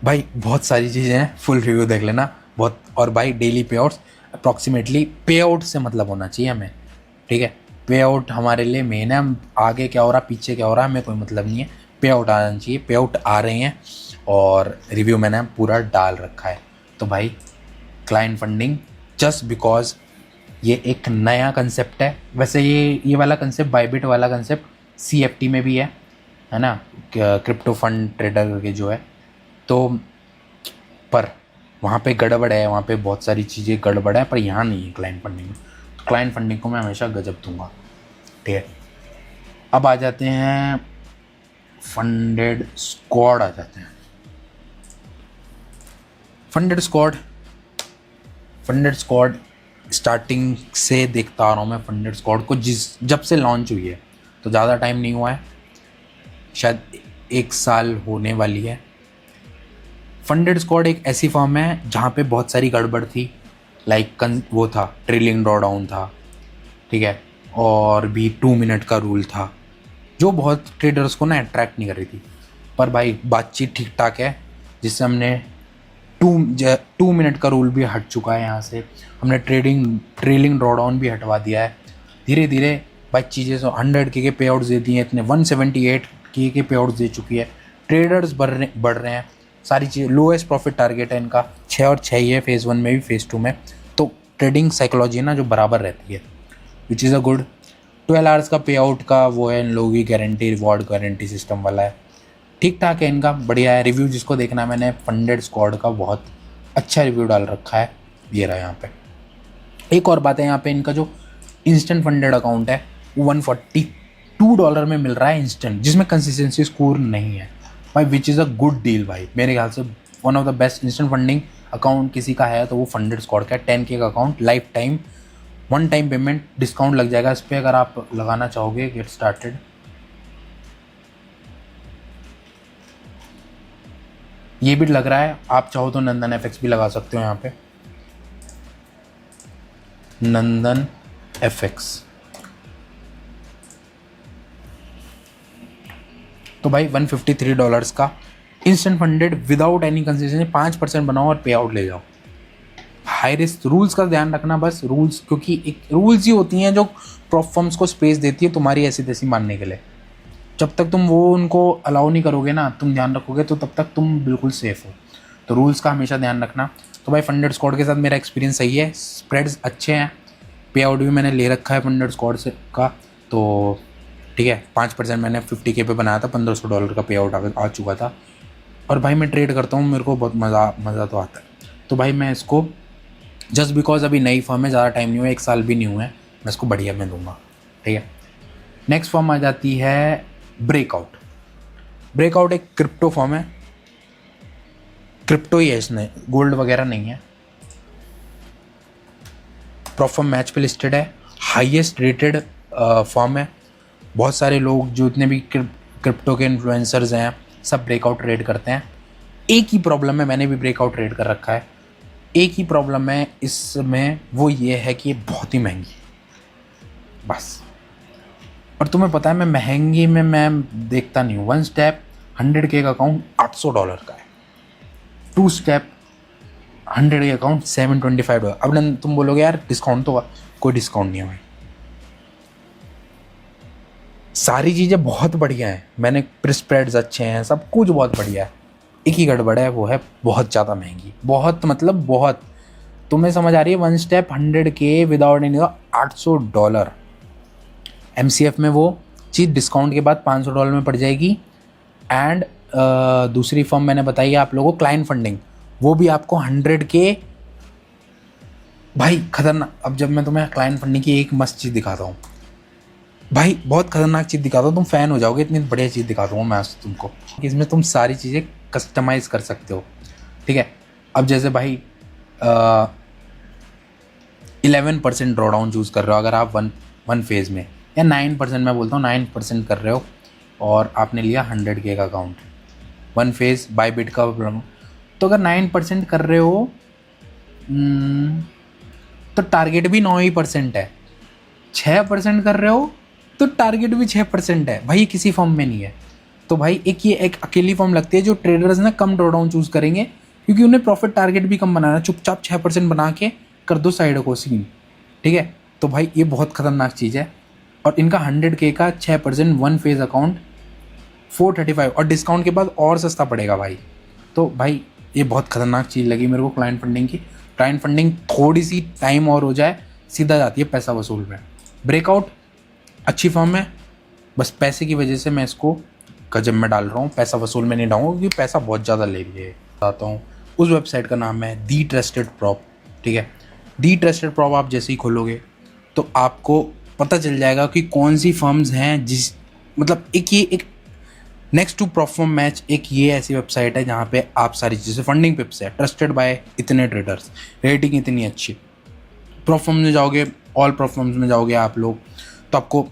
भाई बहुत सारी चीज़ें हैं, फुल रिव्यू देख लेना बहुत। और भाई डेली पे आउट्स अप्रॉक्सीमेटली पे आउट से मतलब होना चाहिए हमें, ठीक है। पे आउट हमारे लिए मेन है, हम आगे क्या हो रहा पीछे क्या हो रहा हमें कोई मतलब नहीं है, पे आउट आना चाहिए। पे आउट आ रहे हैं और रिव्यू मैंने पूरा डाल रखा है। तो भाई क्लाइंट फंडिंग जस्ट बिकॉज ये एक नया कंसेप्ट है। वैसे ये वाला कंसेप्ट, बाइबिट वाला कंसेप्ट CFT में भी है ना, क्रिप्टो फंड ट्रेडर के जो है, तो पर वहाँ पे गड़बड़ है, वहाँ पे बहुत सारी चीज़ें गड़बड़ है, पर यहाँ नहीं है क्लाइंट फंडिंग में। तो क्लाइंट फंडिंग को मैं हमेशा गजब दूंगा, ठीक है। अब आ जाते हैं फंडेड स्क्वाड, आ जाते हैं फंडेड स्क्वाड स्टार्टिंग से देखता आ रहा हूँ मैं फंडेड स्क्वाड को, जब से लॉन्च हुई है, तो ज़्यादा टाइम नहीं हुआ है, शायद 1 साल होने वाली है। फंडेड स्क्वाड एक ऐसी फर्म है जहाँ पे बहुत सारी गड़बड़ थी, लाइक वो था ट्रेलिंग ड्रॉडाउन था, ठीक है, और भी 2 मिनट का रूल था जो बहुत ट्रेडर्स को ना अट्रैक्ट नहीं कर रही थी। पर भाई बातचीत ठीक ठाक है, जिससे हमने 2 मिनट का रूल भी हट चुका है यहाँ से, हमने ट्रेलिंग ड्रॉडाउन भी हटवा दिया है। धीरे धीरे भाई चीज़ें 100K के पे आउट्स देती हैं, इतने 178K के पे आउट्स दे चुकी है, ट्रेडर्स बढ़ रहे हैं, सारी चीज़ें। लोएस्ट प्रॉफिट टारगेट है इनका 6 और 6 ही है, फेज़ 1 में भी फेज़ 2 में। तो ट्रेडिंग साइकोलॉजी ना जो बराबर रहती है, which is a good. 12 hours का पे आउट का वो है इन लोगों की गारंटी, रिवॉर्ड गारंटी सिस्टम वाला है, ठीक ठाक है इनका, बढ़िया है। रिव्यू जिसको देखना है, मैंने फंडेड स्क्वाड का बहुत अच्छा रिव्यू डाल रखा है, ये रहा यहाँ पे। एक और बात है, यहाँ पे इनका जो इंस्टेंट फंडेड अकाउंट है वो $142 में मिल रहा है इंस्टेंट, जिसमें कंसिस्टेंसी स्कोर नहीं है भाई, विच इज़ अ गुड डील भाई। मेरे ख्याल से one of the best instant funding account किसी का है तो वो फंडेड स्क्वाड का है। 10K का account, life time, 1 time payment, discount लग जाएगा इस पर अगर आप लगाना चाहोगे। गेट स्टार्टेड, ये भी लग रहा है, आप चाहो तो नंदन FX भी लगा सकते हो यहाँ पे, नंदन FX। तो भाई $153 का instant funded without any concession, 5% बनाओ और पे आउट ले जाओ। हाई रिस्क, रूल्स का ध्यान रखना बस, रूल्स, क्योंकि एक रूल्स ही होती हैं जो प्रॉप फर्म्स को स्पेस देती है तुम्हारी ऐसी तैसी मानने के लिए। जब तक तुम वो उनको अलाउ नहीं करोगे ना, तुम ध्यान रखोगे, तो तब तक तुम बिल्कुल सेफ हो। तो रूल्स का हमेशा ध्यान रखना। तो भाई फंडेड स्क्वाड के साथ मेरा एक्सपीरियंस सही है, स्प्रेड्स अच्छे हैं, पे आउट भी मैंने ले रखा है फंडेड स्क्वाड से का, तो ठीक है। 5% मैंने 50K पे बनाया था, $1500 का पे आउट आ चुका था। और भाई मैं ट्रेड करता हूँ, मेरे को बहुत मज़ा तो आता है। तो भाई मैं इसको जस्ट बिकॉज अभी नई फॉर्म है, ज़्यादा टाइम नहीं हुआ, 1 साल भी नहीं हुआ है, मैं इसको बढ़िया में दूंगा, ठीक है। नेक्स्ट फॉर्म आ जाती है ब्रेकआउट। ब्रेकआउट एक क्रिप्टो फॉर्म है, क्रिप्टो ही है, इसमें गोल्ड वगैरह नहीं है। प्रॉपर मैच पे लिस्टेड है, हाईएस्ट रेटेड फॉर्म है। बहुत सारे लोग जो इतने भी क्रिप्टो के इन्फ्लुएंसर्स हैं सब ब्रेकआउट ट्रेड करते हैं। एक ही प्रॉब्लम है, मैंने भी ब्रेकआउट ट्रेड कर रखा है, एक ही प्रॉब्लम है इसमें, वो ये है कि ये बहुत ही महंगी है बस। और तुम्हें पता है मैं महंगी में मैं देखता नहीं हूँ। 1 स्टेप 100K का अकाउंट $800 का है, 2 स्टेप 100K अकाउंट $725। अब तुम बोलोगे यार डिस्काउंट तो, कोई डिस्काउंट नहीं है भाई, सारी चीज़ें बहुत बढ़िया हैं, मैंने स्प्रेड्स अच्छे हैं, सब कुछ बहुत बढ़िया है। एक ही गड़बड़ है, वो है बहुत ज़्यादा महंगी, बहुत मतलब बहुत। तुम्हें समझ आ रही है, 1 step 100K without any $800। MCF में वो चीज़ डिस्काउंट के बाद $500 में पड़ जाएगी। एंड दूसरी फॉर्म मैंने बताई है आप लोगों को, क्लाइंट फंडिंग, वो भी आपको 100K भाई खतरनाक। अब जब मैं तुम्हें क्लाइंट फंडिंग की एक मस्त चीज़ दिखाता हूँ भाई, बहुत खतरनाक चीज़ दिखाता हूँ, तुम फैन हो जाओगे, इतनी बढ़िया चीज़ दिखाता हूँ मैं तुमको। इसमें तुम सारी चीज़ें कस्टमाइज़ कर सकते हो, ठीक है। अब जैसे भाई 11% ड्रॉडाउन चूज़ कर रहे हो अगर आप वन फेज़ में, या 9%, मैं बोलता हूँ 9% कर रहे हो, और आपने लिया 100K का अकाउंट, 1 फेज़ बाइबिट का प्रॉब्लम, तो अगर 9% कर रहे हो तो टारगेट भी 9% है। 6% कर रहे हो तो टारगेट भी 6% है भाई, ये किसी फॉर्म में नहीं है। तो भाई ये एक अकेली फॉर्म लगती है जो ट्रेडर्स ना कम ड्रॉडाउन चूज़ करेंगे, क्योंकि उन्हें प्रॉफिट टारगेट भी कम बनाना, चुपचाप 6% बना के कर दो साइड को सीन, ठीक है। तो भाई ये बहुत ख़तरनाक चीज़ है। और इनका 100K का 6% वन फेज़ अकाउंट 435 और डिस्काउंट के बाद और सस्ता पड़ेगा भाई। तो भाई ये बहुत ख़तरनाक चीज़ लगी मेरे को क्लाइंट फंडिंग की। क्लाइंट फंडिंग थोड़ी सी टाइम और हो जाए सीधा जाती है पैसा वसूल में। ब्रेकआउट अच्छी फॉर्म है, बस पैसे की वजह से मैं इसको गजब में डाल रहा हूँ, पैसा वसूल में नहीं डालूंगा क्योंकि पैसा बहुत ज़्यादा ले रही है। बताता हूँ, उस वेबसाइट का नाम है दी ट्रस्टेड प्रॉप, ठीक है। दी ट्रस्टेड प्रॉप आप जैसे ही खोलोगे तो आपको पता चल जाएगा कि कौन सी फर्म्स हैं जिस मतलब एक नेक्स्ट टू परफॉर्म मैच एक ये ऐसी वेबसाइट है जहाँ पे आप सारी चीज़ें फंडिंग पिप्स है, ट्रस्टेड बाय इतने ट्रेडर्स, रेटिंग इतनी अच्छी। परफॉर्म में जाओगे, ऑल परफॉर्म्स में जाओगे आप लोग तो आपको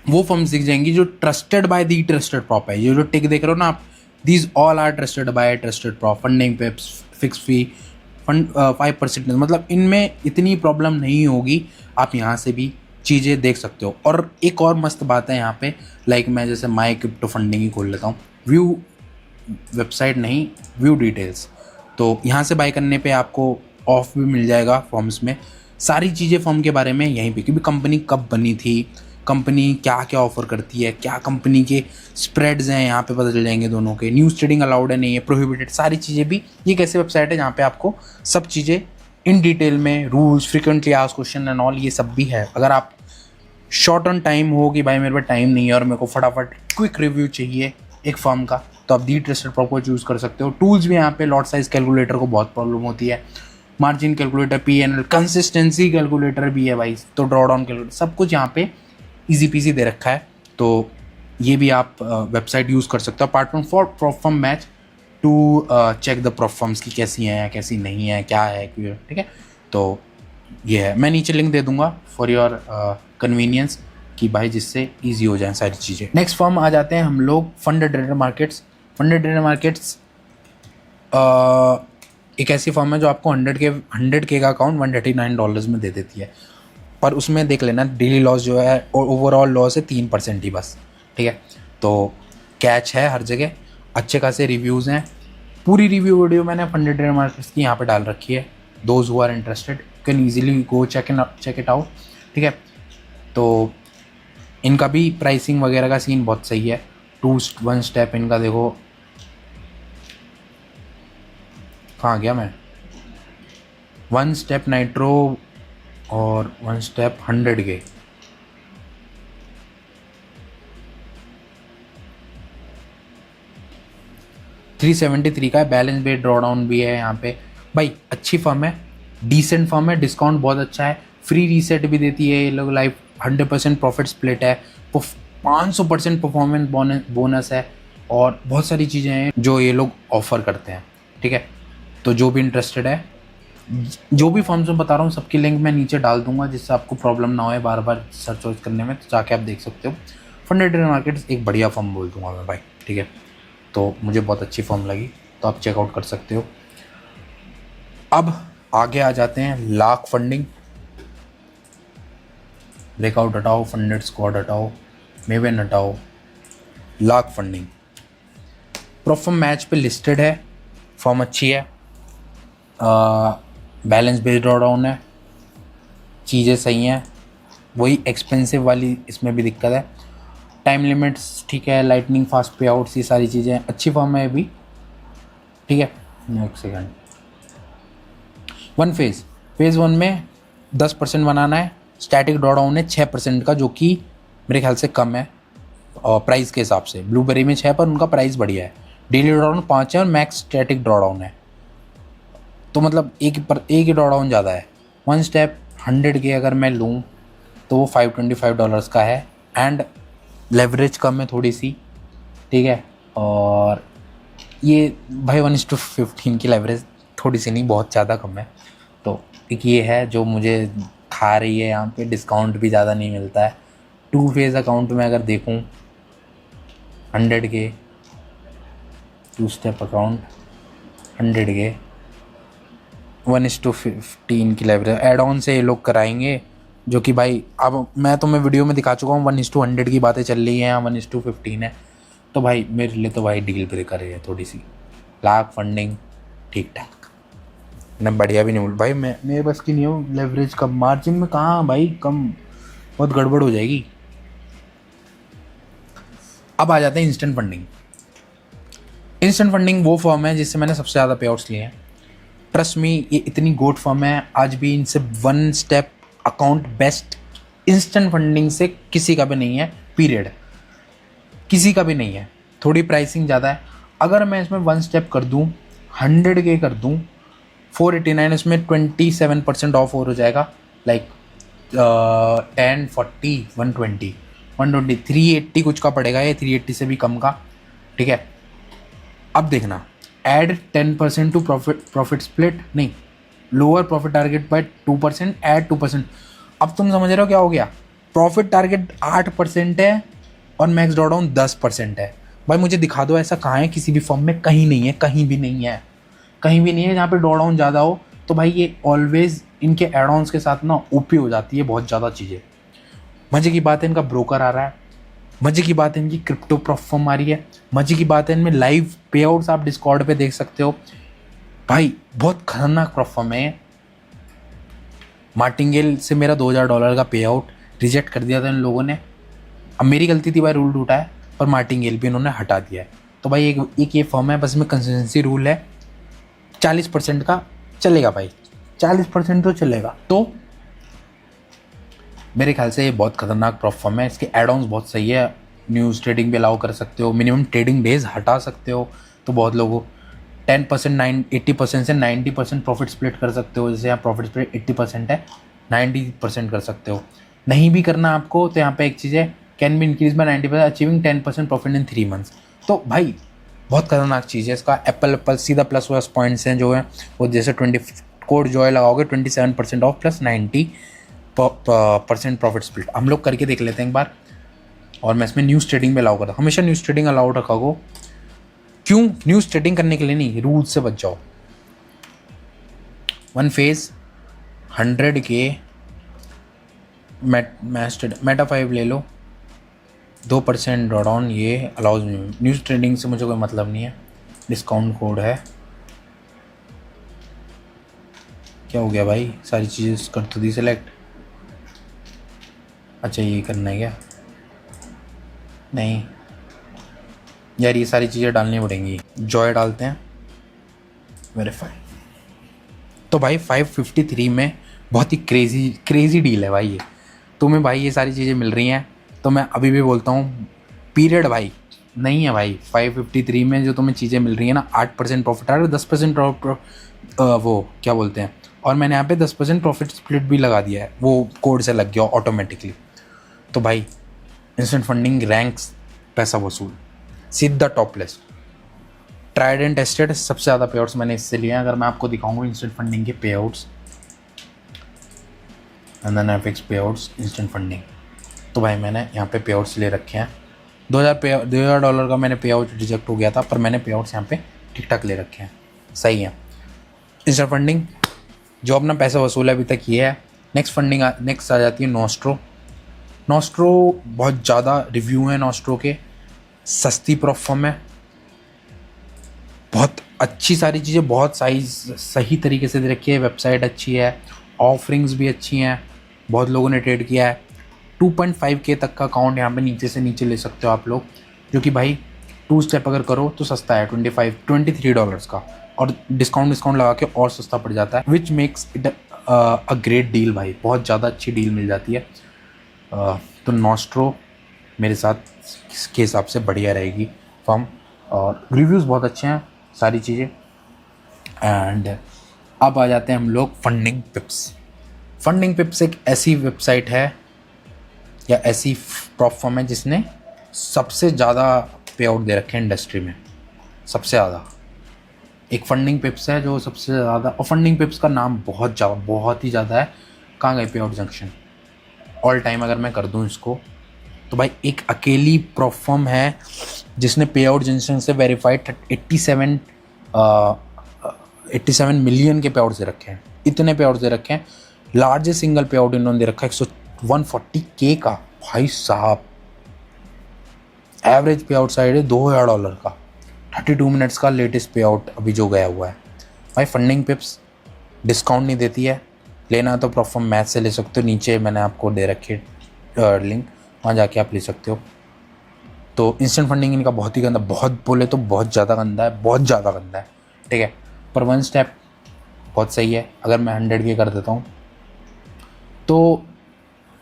वो फर्म्स दिख जाएंगी जो trusted by the trusted prop है। ये जो टिक देख रहे हो ना आप, these all are trusted by trusted prop, funding pips, fix fee, fund 5%, मतलब इनमें इतनी प्रॉब्लम नहीं होगी। आप यहाँ से भी चीज़ें देख सकते हो। और एक और मस्त बात है यहाँ पे, लाइक मैं जैसे माई क्रिप्टो फंडिंग ही खोल लेता हूँ, व्यू वेबसाइट नहीं, व्यू डिटेल्स। तो यहाँ से बाय करने पे आपको ऑफ भी मिल जाएगा फॉर्म्स में, सारी चीज़ें फॉर्म के बारे में यहीं पे, क्योंकि कंपनी कब बनी थी, कंपनी क्या क्या ऑफर करती है, क्या कंपनी के स्प्रेड्स हैं, यहाँ पे पता चल जाएंगे दोनों के। न्यूज़ ट्रेडिंग अलाउड है नहीं है, प्रोहिबिटेड, सारी चीज़ें भी। ये कैसे वेबसाइट है जहाँ पे आपको सब चीज़ें इन डिटेल में, rules, frequently asked question and all, ये सब भी है। अगर आप शॉर्ट ऑन टाइम हो कि भाई मेरे पास टाइम नहीं है और मेरे को फटाफट क्विक रिव्यू चाहिए एक फर्म का, तो आप दी ट्रस्टेड प्रॉप को चूज़ कर सकते हो। टूल्स भी यहाँ पे, लॉट साइज कैलकुलेटर को बहुत प्रॉब्लम होती है, margin calculator, PNL, consistency calculator भी है भाई, तो ड्रॉ डाउन कैलकुलेटर, सब कुछ यहाँ पे इजी पीजी दे रखा है। तो ये भी आप वेबसाइट यूज़ कर सकते हो apart from for perform match to check the performs की कैसी हैं कैसी नहीं है, क्या है, ठीक है। तो ये है, मैं नीचे लिंक दे दूंगा फॉर योर कन्वीनियंस कि भाई जिससे इजी हो जाए सारी चीज़ें। नेक्स्ट फॉर्म आ जाते हैं हम लोग, funded trader markets. Funded trader markets एक ऐसी फॉर्म है जो आपको 100K का अकाउंट $139 में दे देती है। पर उसमें देख लेना डेली लॉस जो है और ओवरऑल लॉस है 3% ही बस, ठीक है। तो कैच है हर जगह, अच्छे खासे रिव्यूज़ हैं। पूरी रिव्यू वीडियो मैंने फंडेड ट्रेडर मार्केट्स की यहाँ पे डाल रखी है, those who are interested can easily go check it out, ठीक है। तो इनका भी प्राइसिंग वगैरह का सीन बहुत सही है। 1 स्टेप इनका देखो, कहाँ गया मैं, 1 स्टेप नाइट्रो और 1 स्टेप 100K, $373 का है। बैलेंस बेस्ड ड्रॉडाउन भी है यहाँ पे भाई, अच्छी फर्म है, डिसेंट फर्म है, डिस्काउंट बहुत अच्छा है, फ्री रीसेट भी देती है ये लोग, लाइफ 100% प्रॉफिट स्प्लिट है, 500% परफॉर्मेंस बोनस है, और बहुत सारी चीज़ें हैं जो ये लोग ऑफर करते हैं, ठीक है। तो जो भी इंटरेस्टेड है, जो भी फर्म्स मैं बता रहा हूँ सबकी लिंक मैं नीचे डाल दूंगा जिससे आपको प्रॉब्लम ना हो बार बार सर्च वर्च करने में, तो जाके आप देख सकते हो। फंडेड ट्रेडर मार्केट्स एक बढ़िया फर्म बोल दूंगा मैं भाई, ठीक है। तो मुझे बहुत अच्छी फर्म लगी, तो आप चेकआउट कर सकते हो। अब आगे आ जाते हैं लाख फंडिंग। ब्रेकआउट हटाओ, फंडेड स्क्वाड हटाओ, मेवन हटाओ, लाख फंडिंग परफॉर्म मैच पे लिस्टेड है, फर्म अच्छी है, बैलेंस बेस्ड ड्रॉडाउन है, चीज़ें सही हैं, वही एक्सपेंसिव वाली इसमें भी दिक्कत है, टाइम लिमिट्स ठीक है, लाइटनिंग फास्ट पे आउट्स, ये सारी चीज़ें अच्छी फॉर्म है अभी, ठीक है। एक सेकेंड, फेज़ 1 में 10% बनाना है, स्टैटिक ड्रॉडाउन है 6% का, जो कि मेरे ख्याल से कम है और प्राइस के हिसाब से। ब्लूबेरी में 6 पर उनका प्राइस बढ़िया है, डेली ड्रॉडाउन 5 है और मैक्स स्टैटिक ड्रॉडाउन है, तो मतलब एक ही ड्रॉडाउन ज़्यादा है। 1 स्टेप 100K अगर मैं लूँ तो वो $525 का है, एंड लेवरेज कम है थोड़ी सी, ठीक है। और ये भाई 1:15 की लेवरेज थोड़ी सी नहीं, बहुत ज़्यादा कम है। तो एक ये है जो मुझे खा रही है यहाँ पे, डिस्काउंट भी ज़्यादा नहीं मिलता है। 2 फेज़ अकाउंट में अगर देखूँ 100K, 2 स्टेप अकाउंट 100K, 1:15 की लेवरेज एड ऑन से ये लोग कराएंगे, जो कि भाई अब मैं तुम्हें वीडियो में दिखा चुका हूँ 1:100 की बातें चल रही हैं, 1:15 है, तो भाई मेरे लिए तो भाई डील ब्रेकर है थोड़ी सी। लाख फंडिंग ठीक ठाक। ना बढ़िया भी नहीं बोल भाई, मैं मेरे बस की नहीं हो लेवरेज कम, मार्जिन में कहाँ भाई कम, बहुत गड़बड़ हो जाएगी। अब आ जाते हैं इंस्टेंट फंडिंग। इंस्टेंट फंडिंग वो फॉर्म है जिससे मैंने सबसे ज़्यादा पे आउट्स लिए हैं। ट्रस्ट मी, ये इतनी गोट फॉर्म है, आज भी इनसे one step account best instant funding से किसी का भी नहीं है, पीरियड, किसी का भी नहीं है। थोड़ी प्राइसिंग ज़्यादा है। अगर मैं इसमें वन स्टेप कर दूँ, 100K कर दूँ, 489, इसमें 27% ऑफ हो जाएगा, लाइक 10, 40, 120, 120, 380 कुछ का पड़ेगा, ये 380 से भी कम का, ठीक है। अब देखना, एड 10% टू प्रॉफिट स्प्लिट, नहीं, lower profit target by 2%, add 2%। अब तुम समझ रहे हो क्या हो गया, प्रॉफिट टारगेट 8% है और मैक्स ड्रॉडाउन 10% है। भाई मुझे दिखा दो ऐसा कहाँ है किसी भी फॉर्म में, कहीं नहीं है, कहीं भी नहीं है, कहीं भी नहीं है जहाँ पे ड्रॉडाउन ज़्यादा हो। तो भाई ये ऑलवेज इनके एड ऑन्स के साथ ना ओपी हो जाती है बहुत ज़्यादा चीज़ें। मज़े की बात है इनका ब्रोकर आ रहा है, मज़े की बात है इनकी क्रिप्टो प्लेटफॉर्म आ रही है, मज़े की बात है इनमें लाइव पे आउट्स आप डिस्कॉर्ड पे देख सकते हो। भाई बहुत खतरनाक प्लेटफॉर्म है। मार्टिंगेल से मेरा $2000 का पे आउट रिजेक्ट कर दिया था इन लोगों ने। अब मेरी गलती थी भाई, रूल टूटा है, पर मार्टिंगेल भी इन्होंने हटा दिया है। तो भाई एक ये फॉर्म है, बस में कंसिस्टेंसी रूल है, 40% का चलेगा भाई, 40% तो चलेगा। तो मेरे ख्याल से ये बहुत खतरनाक प्लेटफॉर्म है, इसके एड ऑन्स बहुत सही है। न्यूज़ ट्रेडिंग भी अलाउ कर सकते हो, मिनिमम ट्रेडिंग डेज हटा सकते हो, तो बहुत लोगों 10%, 80% से 90% प्रॉफिट स्प्लिट कर सकते हो। जैसे यहाँ प्रॉफिट स्प्लिट 80% है, 90% कर सकते हो। नहीं भी करना आपको तो यहाँ पे एक चीज़ है, can be increase by 90%, achieving 10% profit in 3 months. तो भाई बहुत खतरनाक चीज़ है इसका। एप्पल सीधा प्लस पॉइंट्स हैं जो है वो, जैसे 20 कोड जॉय लगाओगे 27% ऑफ प्लस 90% प्रॉफिट स्प्लिट। हम लोग करके देख लेते हैं एक बार। और मैं इसमें न्यूज़ ट्रेडिंग में अलाउ करता हूँ, हमेशा न्यूज़ ट्रेडिंग अलाउड रखा हो। क्यों? न्यूज़ ट्रेडिंग करने के लिए नहीं, रूल से बच जाओ। वन फेज 100K मेटा 5 ले लो, 2% ड्रॉडाउन, ये अलाउज नहीं। न्यूज़ ट्रेडिंग से मुझे कोई मतलब नहीं है। डिस्काउंट कोड है, क्या हो गया भाई, सारी चीज़ें कर तो दी सेलेक्ट। अच्छा ये करना है क्या? नहीं यार, ये सारी चीज़ें डालनी पड़ेंगी। जॉय डालते हैं, वेरीफाई। तो भाई 553 में बहुत ही क्रेजी डील है भाई ये। तुम्हें भाई ये सारी चीज़ें मिल रही हैं, तो मैं अभी भी बोलता हूँ पीरियड भाई नहीं है भाई। 553 में जो तुम्हें चीज़ें मिल रही हैं ना, 8% प्रॉफिट आ रहा है, 10% वो क्या बोलते हैं, और मैंने यहाँ पे 10% प्रॉफिट स्प्लिट भी लगा दिया है, वो कोड से लग गया ऑटोमेटिकली। तो भाई इंस्टेंट फंडिंग रैंक्स पैसा वसूल, सीधा top list, tried and tested. सबसे ज़्यादा पे आउट्स मैंने इससे लिए हैं। अगर मैं आपको दिखाऊंगा इंस्टेंट फंडिंग के पे आउट्स, एंड देन एफएक्स पे आउट्स इंस्टेंट फंडिंग, तो भाई मैंने यहाँ पे पे आउट्स ले रखे हैं। $2000 का मैंने पे आउट रिजेक्ट हो गया था, पर मैंने पे आउट्स यहाँ पे ठीक ठाक ले रखे हैं, सही है। इंस्टेंट फंडिंग जो अपना पैसा वसूल है अभी तक ये है। नेक्स्ट आ जाती है नॉस्ट्रो। बहुत ज़्यादा रिव्यू है नॉस्ट्रो के, सस्ती प्लेटफॉर्म है, बहुत अच्छी सारी चीज़ें, बहुत सही तरीके से दे रखी है, वेबसाइट अच्छी है, ऑफरिंग्स भी अच्छी हैं, बहुत लोगों ने ट्रेड किया है। 2.5K तक का अकाउंट यहाँ पे नीचे से नीचे ले सकते हो आप लोग, जो कि भाई 2 स्टेप अगर करो तो सस्ता है, $23 का, और डिस्काउंट लगा के और सस्ता पड़ जाता है, which makes it a great deal भाई, बहुत ज़्यादा अच्छी डील मिल जाती है। तो नॉस्ट्रो मेरे साथ के हिसाब से बढ़िया रहेगी फॉर्म, और रिव्यूज़ बहुत अच्छे हैं, सारी चीज़ें। एंड अब आ जाते हैं हम लोग फंडिंग पिप्स एक ऐसी वेबसाइट है या ऐसी प्लेटफॉर्म है जिसने सबसे ज़्यादा पे आउट दे रखे हैं इंडस्ट्री में, सबसे ज़्यादा। एक फंडिंग पिप्स है जो सबसे ज़्यादा, और फंडिंग पिप्स का नाम बहुत ही ज़्यादा है। कहाँ गए पे आउट जंक्शन, ऑल टाइम अगर मैं कर दूँ इसको, तो भाई एक अकेली प्लेटफॉर्म है जिसने पे आउट जंक्शन से वेरीफाइड 87 मिलियन के पे आउट दे रखे हैं, इतने पे आउट दे रखे हैं। लार्जेस्ट सिंगल पे आउट इन्होंने दे रखा है 140K का, भाई साहब। एवरेज पे आउट साइड है $2000 का, 32 मिनट्स का लेटेस्ट पे आउट अभी जो गया हुआ है। भाई फंडिंग पिप्स डिस्काउंट नहीं देती है। लेना तो प्रोफॉर्म मैथ से ले सकते हो, नीचे मैंने आपको दे रखी है लिंक, वहाँ जाके आप ले सकते हो। तो इंस्टेंट फंडिंग इनका बहुत ही गंदा, बहुत बोले तो बहुत ज़्यादा गंदा है, बहुत ज़्यादा गंदा है, ठीक है। पर वन स्टेप बहुत सही है। अगर मैं 100K कर देता हूँ तो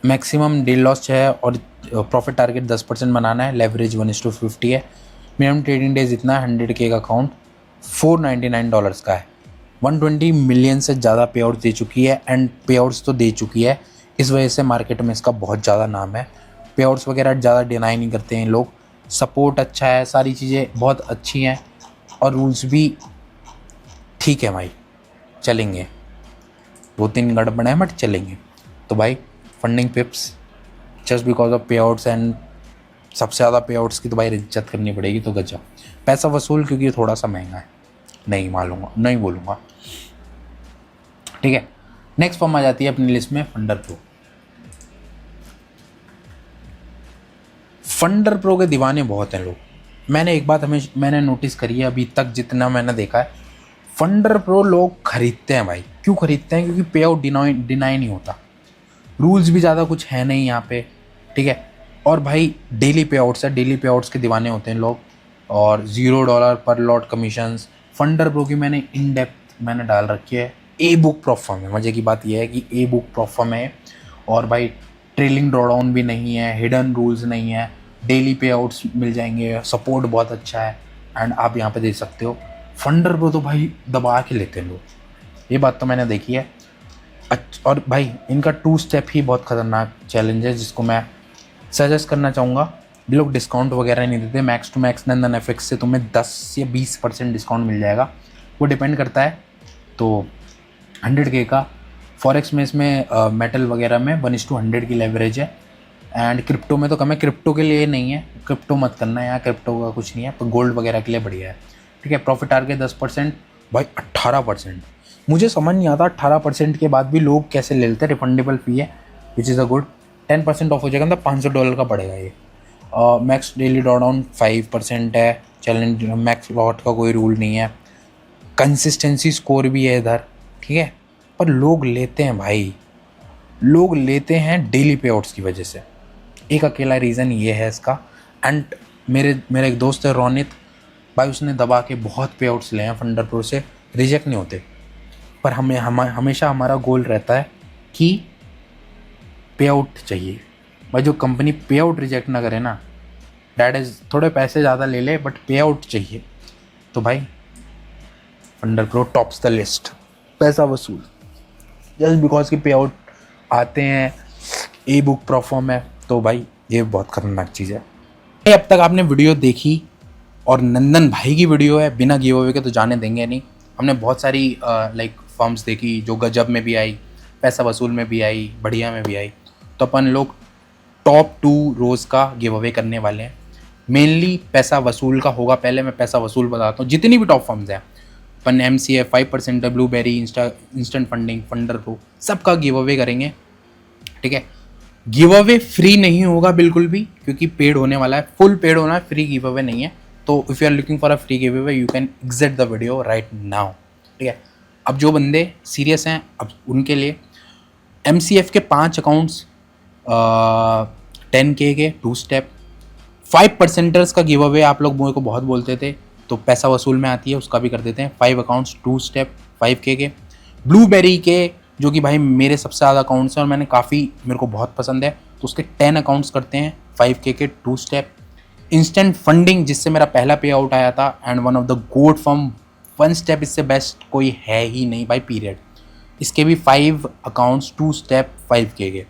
मैक्सिमम डील लॉस है और प्रॉफिट टारगेट 10% बनाना है। लेवरेज 1:50 है। मिनिमम ट्रेडिंग डेज इतना है। 100K का अकाउंट $499 का है। 120 मिलियन से ज़्यादा पे आउट दे चुकी है एंड पे आउट्स तो दे चुकी है, इस वजह से मार्केट में इसका बहुत ज़्यादा नाम है। पे आउट्स वगैरह ज़्यादा डिनाई नहीं करते हैं लोग, सपोर्ट अच्छा है, सारी चीज़ें बहुत अच्छी हैं और रूल्स भी ठीक है भाई, चलेंगे। 2-3 गड़बड़ हैं बट चलेंगे। तो भाई फंडिंग पिप्स जस्ट बिकॉज ऑफ पे आउट्स एंड सबसे ज़्यादा पे आउट्स की तो भाई इज्जत करनी पड़ेगी। तो गजब पैसा वसूल, क्योंकि ये थोड़ा सा महंगा है, नहीं मालूंगा, नहीं बोलूँगा, ठीक है। नेक्स्ट फॉर्म आ जाती है अपनी लिस्ट में फंडर प्रो। फंडर प्रो के दीवाने बहुत हैं लोग। मैंने एक बात मैंने नोटिस करी है अभी तक जितना मैंने देखा है, फंडर प्रो लोग खरीदते हैं भाई। क्यों खरीदते हैं? क्योंकि पे आउट डिनाई नहीं होता, रूल्स भी ज़्यादा कुछ है नहीं यहाँ पे, ठीक है। और भाई डेली पे आउट्स है, डेली पे आउट्स के दीवाने होते हैं लोग, और $0 पर लॉट कमीशंस। फंडर प्रो की मैंने इन डेप्थ मैंने डाल रखी है, ए बुक प्रॉफर्म है। मज़े की बात यह है कि ए बुक प्रॉफर्म है और भाई ट्रेलिंग ड्रॉडाउन भी नहीं है, हिडन रूल्स नहीं है, डेली पे आउट्स मिल जाएंगे, सपोर्ट बहुत अच्छा है एंड आप यहाँ पे देख सकते हो। फंडर प्रो तो भाई दबा के लेते हैं लोग, ये बात तो मैंने देखी है। और भाई इनका 2 स्टेप ही बहुत ख़तरनाक चैलेंज है, जिसको मैं सजेस्ट करना चाहूँगा। ये लोग डिस्काउंट वगैरह नहीं देते, max to max Nandan FX से तुम्हें 10 या 20% डिस्काउंट मिल जाएगा, वो डिपेंड करता है। तो 100K का फॉरेक्स में इसमें मेटल वगैरह में 1:100 की लेवरेज है एंड क्रिप्टो में तो कम है। क्रिप्टो के लिए नहीं है, क्रिप्टो मत करना, यहाँ क्रिप्टो का कुछ नहीं है, पर गोल्ड वगैरह के लिए बढ़िया है, ठीक है। प्रॉफिट टारगेट 10%, भाई 18%। मुझे समझ नहीं आता 18% के बाद भी लोग कैसे ले लेते हैं। रिफंडेबल फ़ी है which is a good. 10% of हो जाएगा, मतलब $500 का पड़ेगा ये। मैक्स डेली ड्रॉडाउन 5% है। चैलेंज मैक्स लॉट का कोई रूल नहीं है। कंसिस्टेंसी स्कोर भी है इधर, ठीक है। पर लोग लेते हैं भाई, लोग लेते हैं डेली पे आउट्स की वजह से। एक अकेला रीज़न ये है इसका। एंड मेरा एक दोस्त है रोनित भाई, उसने दबा के बहुत पे आउट्स ले हैं फंडर प्रो से, रिजेक्ट नहीं होते। पर हमेशा हमारा गोल रहता है कि पे आउट चाहिए भाई। जो कंपनी पे आउट रिजेक्ट ना करे ना, डैट इज़, थोड़े पैसे ज़्यादा ले ले बट पे आउट चाहिए। तो भाई funder pro tops the list, पैसा वसूल, जस्ट बिकॉज की पे आउट आते हैं, ई बुक परफॉर्म है, तो भाई ये बहुत ख़तरनाक चीज़ है। अब तक आपने वीडियो देखी और नंदन भाई की वीडियो है, बिना गिव अवे के तो जाने देंगे नहीं। हमने बहुत सारी लाइक फर्म्स देखी, जो गजब में भी आई, पैसा वसूल में भी आई, बढ़िया में भी आई। तो अपन लोग टॉप 2 रोज़ का गिव अवे करने वाले हैं। मेनली पैसा वसूल का होगा, पहले मैं पैसा वसूल बताता हूँ। जितनी भी टॉप फर्म्स हैं, अपन MCF 5% है, blueberry, instant funding, funder pro, सबका गिव अवे करेंगे, ठीक है। गिव अवे फ्री नहीं होगा बिल्कुल भी, क्योंकि पेड होने वाला है, फुल पेड होना है, फ्री गिव अवे नहीं है। तो if you are looking for a free giveaway, you can exit the video right now, ठीक है। अब जो बंदे सीरियस हैं, अब उनके लिए MCF के 5 अकाउंट्स 10K के 2 स्टेप 5%ers का गिव अवे आप लोग मुझे को बहुत बोलते थे, तो पैसा वसूल में आती है, उसका भी कर देते हैं। 5 अकाउंट्स 2 स्टेप 5K के। ब्लूबेरी के, जो कि भाई मेरे सबसे ज़्यादा अकाउंट्स हैं और मेरे को बहुत पसंद है, तो उसके 10 अकाउंट्स करते हैं 5K के 2 स्टेप। इंस्टेंट फंडिंग, जिससे मेरा पहला पे आउट आया था एंड वन ऑफ द गोड फर्म, 1 स्टेप इससे बेस्ट कोई है ही नहीं भाई, पीरियड। इसके भी 5 अकाउंट्स 2 स्टेप 5K के।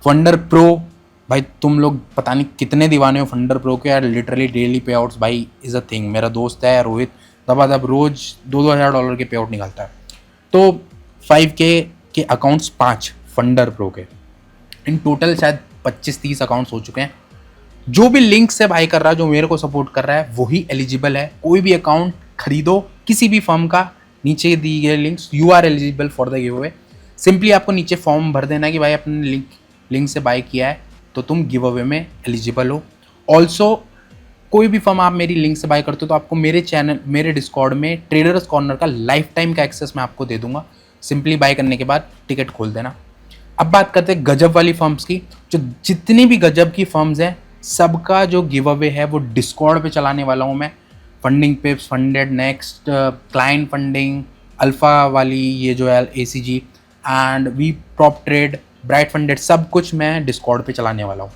फंडर प्रो, भाई तुम लोग पता नहीं कितने दीवाने हो फंडर प्रो के यार, लिटरली डेली पे आउट्स भाई इज़ अ थिंग। मेरा दोस्त है रोहित, दबादब रोज़ $2,000 के पे आउट निकालता है। तो 5K के अकाउंट्स 5 फंडर प्रो के, इन टोटल शायद 25-30 अकाउंट्स हो चुके हैं। जो भी लिंक से बाई कर रहा है, जो मेरे को सपोर्ट कर रहा है, वही एलिजिबल है। कोई भी अकाउंट खरीदो किसी भी फर्म का, नीचे दी गए links, you are eligible for the giveaway. Simply आपको नीचे फॉर्म भर देना है कि भाई अपने लिंक से बाई किया है तो तुम गिव अवे में एलिजिबल हो। ऑल्सो कोई भी फर्म आप मेरी लिंक से बाय करते हो तो आपको मेरे चैनल, मेरे डिस्कॉर्ड में ट्रेडर्स कॉर्नर का लाइफ टाइम का एक्सेस मैं आपको दे दूंगा। सिंपली बाय करने के बाद टिकट खोल देना। अब बात करते हैं गजब वाली फर्म्स की। जो जितनी भी गजब की फर्म्स हैं सबका जो गिव अवे है वो डिस्कॉर्ड पे चलाने वाला हूँ मैं। Funding pips, funded next, client funding, alpha वाली ये जो है ACG and we prop trade, bright funded, सब कुछ मैं डिस्कॉर्ड पे चलाने वाला हूँ।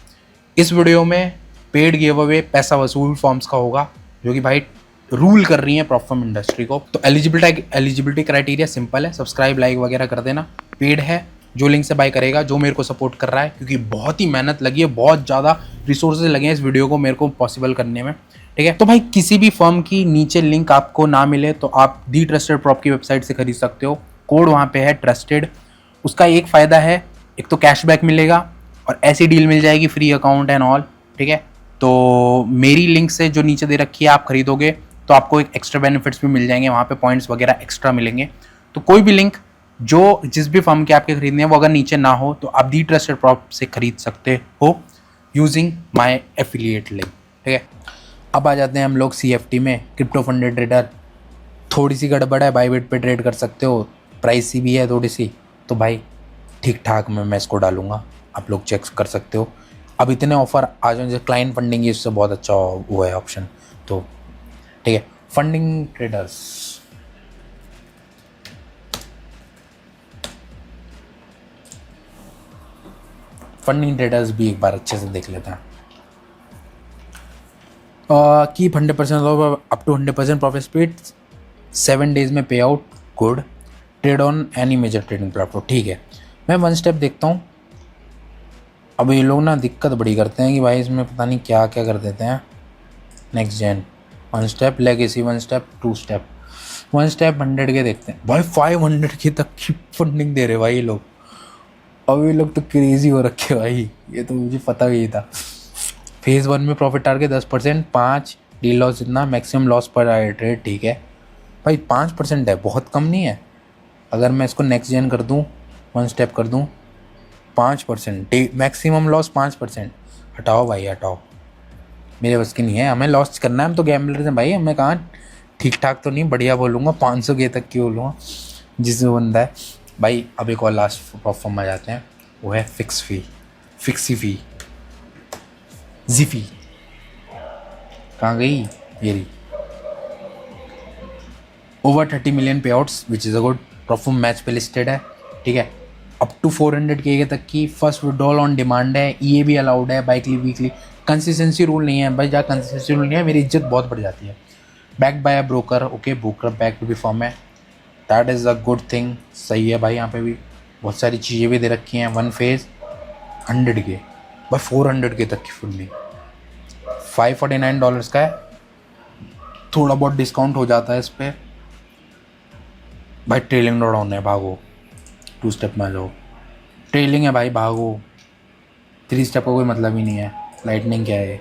इस वीडियो में पेड गिव अवे पैसा वसूल फॉर्म्स का होगा जो कि भाई रूल कर रही हैं प्रॉप फॉर्म इंडस्ट्री को। तो एलिजिबिलिटी क्राइटेरिया सिंपल है, सब्सक्राइब लाइक वगैरह कर देना। पेड है, जो लिंक से बाय करेगा, जो मेरे को सपोर्ट कर रहा है, क्योंकि बहुत ही मेहनत लगी है, बहुत ज़्यादा रिसोर्सेज लगे हैं इस वीडियो को मेरे को पॉसिबल करने में, ठीक है। तो भाई किसी भी फर्म की नीचे लिंक आपको ना मिले तो आप दी ट्रस्टेड प्रॉप की वेबसाइट से खरीद सकते हो। कोड वहाँ पे है ट्रस्टेड। उसका एक फ़ायदा है, एक तो कैशबैक मिलेगा और ऐसी डील मिल जाएगी फ्री अकाउंट एंड ऑल, ठीक है। तो मेरी लिंक से जो नीचे दे रखी है आप खरीदोगे तो आपको एक एक्स्ट्रा बेनिफिट्स भी मिल जाएंगे, वहाँ पे पॉइंट्स वगैरह एक्स्ट्रा मिलेंगे। तो कोई भी लिंक जो जिस भी फर्म के आपके खरीदने हैं वो अगर नीचे ना हो तो आप दी ट्रस्टेड प्रॉप से खरीद सकते हो यूजिंग माय एफिलिएट लिंक, ठीक है। अब आ जाते हैं हम लोग CFT में, क्रिप्टो फंडेड ट्रेडर। थोड़ी सी गड़बड़ है, बाईबिट पे ट्रेड कर सकते हो, प्राइस सी भी है थोड़ी सी, तो भाई ठीक ठाक मैं इसको डालूंगा, आप लोग चेक कर सकते हो। अब इतने ऑफर आ जाए, जैसे क्लाइंट फंडिंग है इससे बहुत अच्छा वो है ऑप्शन, तो ठीक है। फंडिंग ट्रेडर्स, फंडिंग ट्रेडर्स भी एक बार अच्छे से देख लेते हैं। Keep 100% up to 100% profit speed, 7 days में payout, good. Trade on any major trading platform, ठीक है। मैं 1 स्टेप देखता हूँ। अब ये लोग ना दिक्कत बड़ी करते हैं कि भाई इसमें पता नहीं क्या क्या कर देते हैं। Next gen 1 step, legacy 1 step, 2 step, 1 step 100 के देखते हैं भाई, 500 के तक की फंडिंग दे रहे भाई ये लोग। अब ये लोग तो क्रेजी हो रखे भाई, ये तो मुझे पता ही था। फेज़ 1 में प्रॉफिट टारगेट 10%, 5 डील लॉस इतना, मैक्सिमम लॉस पर ट्रेड, ठीक है भाई। 5% है, बहुत कम नहीं है। अगर मैं इसको नेक्स्ट जेन कर दूँ, 1 स्टेप कर दूँ, 5% मैक्सिमम लॉस 5%। हटाओ भाई हटाओ, मेरे बस की नहीं है, हमें लॉस करना है, हम तो गैम्बलर्स हैं भाई। हमें कहाँ ठीक ठाक तो नहीं, बढ़िया बोलूँगा, 500 के तक की बोलूँगा जिसमें बंदा है भाई। अब एक और लास्ट प्लेटफॉर्म आ जाते हैं, वो है फिक्सी फी जिफी। कहाँ गई मेरी? ओवर 30 मिलियन पे outs which is a good platform, match पे लिस्टेड है, ठीक है। अप टू 400K तक की फर्स्ट विड्रॉल ऑन डिमांड है, ये भी अलाउड है, बाइकली वीकली। कंसिस्टेंसी रूल नहीं है भाई, जहाँ कंसिस्टेंसी रूल नहीं है मेरी इज्जत बहुत बढ़ जाती है। Backed by a broker, okay, broker backed to be firm है, that is a good thing, सही है भाई। यहाँ पे भी बहुत सारी चीज़ें भी दे रखी हैं। 1 फेज़ 100K भाई, 400K तक की फुल्ली, $549 का है, थोड़ा बहुत डिस्काउंट हो जाता है इस पर भाई। ट्रेलिंग ड्रॉ डाउन है, भागो। 2 स्टेप में आ जाओ, ट्रेलिंग है भाई, भागो। 3 स्टेप का कोई मतलब ही नहीं है। लाइटनिंग क्या है?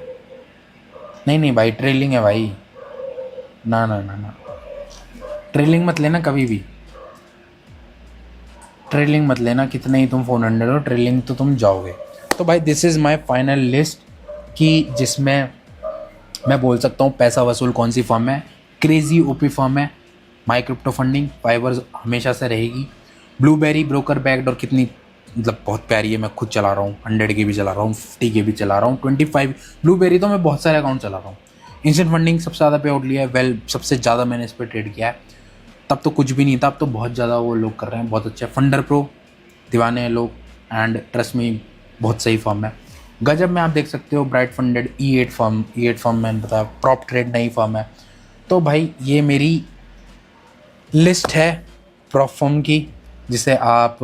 नहीं भाई, ट्रेलिंग है भाई, ना ना ना ना, ट्रेलिंग मत लेना कभी भी, ट्रेलिंग मत लेना, कितने ही तुम 400 हो, ट्रेलिंग तो तुम जाओगे। तो भाई this is my final list कि जिसमें मैं बोल सकता हूँ पैसा वसूल कौन सी फर्म है, क्रेजी ओपी फर्म है, माई क्रिप्टो फंडिंग, फाइवर्स हमेशा से रहेगी, ब्लूबेरी ब्रोकर बैक्ड, और कितनी मतलब बहुत प्यारी है, मैं खुद चला रहा हूँ, 100K भी चला रहा हूँ, 50K भी चला रहा हूँ, 25 ब्लूबेरी, तो मैं बहुत सारे अकाउंट चला रहा हूँ। इंस्टेंट फंडिंग सबसे ज़्यादा पे आउट लिया है, वेल सबसे ज़्यादा मैंने इस पर ट्रेड किया है। तब तो कुछ भी नहीं था, अब तो बहुत ज़्यादा वो लोग कर रहे हैं, बहुत अच्छा। फंडर प्रो दीवाने हैं लोग, एंड ट्रस्ट में बहुत सही फॉर्म है। गजब में आप देख सकते हो, ब्राइट फंडेड, E8 फॉर्म मैंने बताया, प्रॉप ट्रेड नई फॉर्म है। तो भाई ये मेरी लिस्ट है प्रॉप फॉर्म की, जिसे आप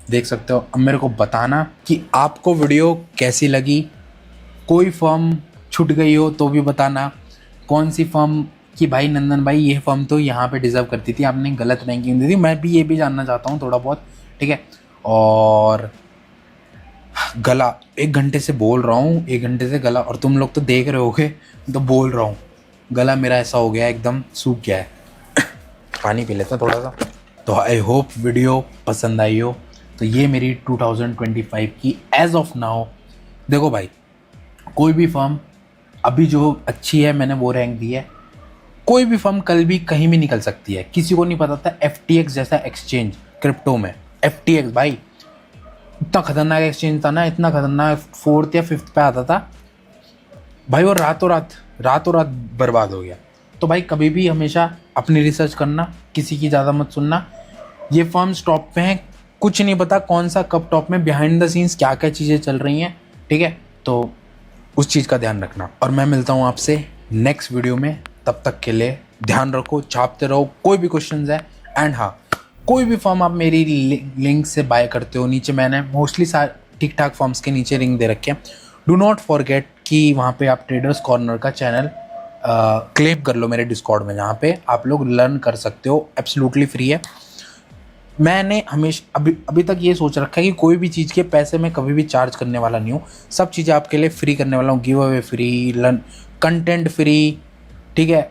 देख सकते हो। अब मेरे को बताना कि आपको वीडियो कैसी लगी, कोई फॉर्म छूट गई हो तो भी बताना, कौन सी फॉर्म कि भाई नंदन भाई ये फॉर्म तो यहाँ पे डिज़र्व करती थी, आपने गलत रैंकिंग दी थी, मैं भी ये भी जानना चाहता हूँ थोड़ा बहुत, ठीक है। और गला 1 घंटे से बोल रहा हूँ, 1 घंटे से गला, और तुम लोग तो देख रहे होगे, तो बोल रहा हूँ, गला मेरा ऐसा हो गया एकदम सूख गया है। पानी पी लेता थोड़ा सा। तो आई होप वीडियो पसंद आई हो। तो ये मेरी 2025 की एज ऑफ नाउ, देखो भाई कोई भी फर्म अभी जो अच्छी है मैंने वो रैंक दी है, कोई भी फर्म कल भी कहीं भी निकल सकती है, किसी को नहीं पता था FTX जैसा एक्सचेंज क्रिप्टो में। FTX भाई इतना खतरनाक एक्सचेंज था ना, इतना खतरनाक, 4th या 5th पे आता था भाई, और रातों रात बर्बाद हो गया। तो भाई कभी भी हमेशा अपनी रिसर्च करना, किसी की ज़्यादा मत सुनना। ये फर्म्स टॉप पे हैं, कुछ नहीं पता कौन सा कब टॉप में, बिहाइंड द सीन्स क्या क्या चीज़ें चल रही हैं, ठीक है। तो उस चीज़ का ध्यान रखना, और मैं मिलता हूँ आपसे नेक्स्ट वीडियो में। तब तक के लिए ध्यान रखो, छापते रहो, कोई भी क्वेश्चंस है। एंड हाँ, कोई भी फॉर्म आप मेरी लिंक से बाय करते हो, नीचे मैंने मोस्टली ठीक ठाक फॉर्म्स के नीचे लिंक दे रखे हैं। डू नॉट फॉरगेट कि वहाँ पे आप ट्रेडर्स कॉर्नर का चैनल क्लेम कर लो मेरे डिस्कॉर्ड में, जहाँ पे आप लोग लर्न कर सकते हो, एब्सोल्युटली फ्री है। मैंने हमेशा अभी तक ये सोच रखा है कि कोई भी चीज़ के पैसे मैं कभी भी चार्ज करने वाला नहीं हूँ, सब चीज़ें आपके लिए फ्री करने वाला हूँ। Give away free, learn content free, ठीक है,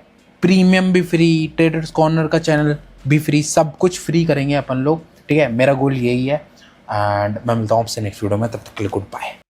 प्रीमियम भी फ्री, ट्रेडर्स कॉर्नर का चैनल भी फ्री, सब कुछ फ्री करेंगे अपन लोग, ठीक है। मेरा गोल यही है। एंड मैं मिलता हूँ आपसे नेक्स्ट वीडियो में, तब तक के लिए गुड बाय।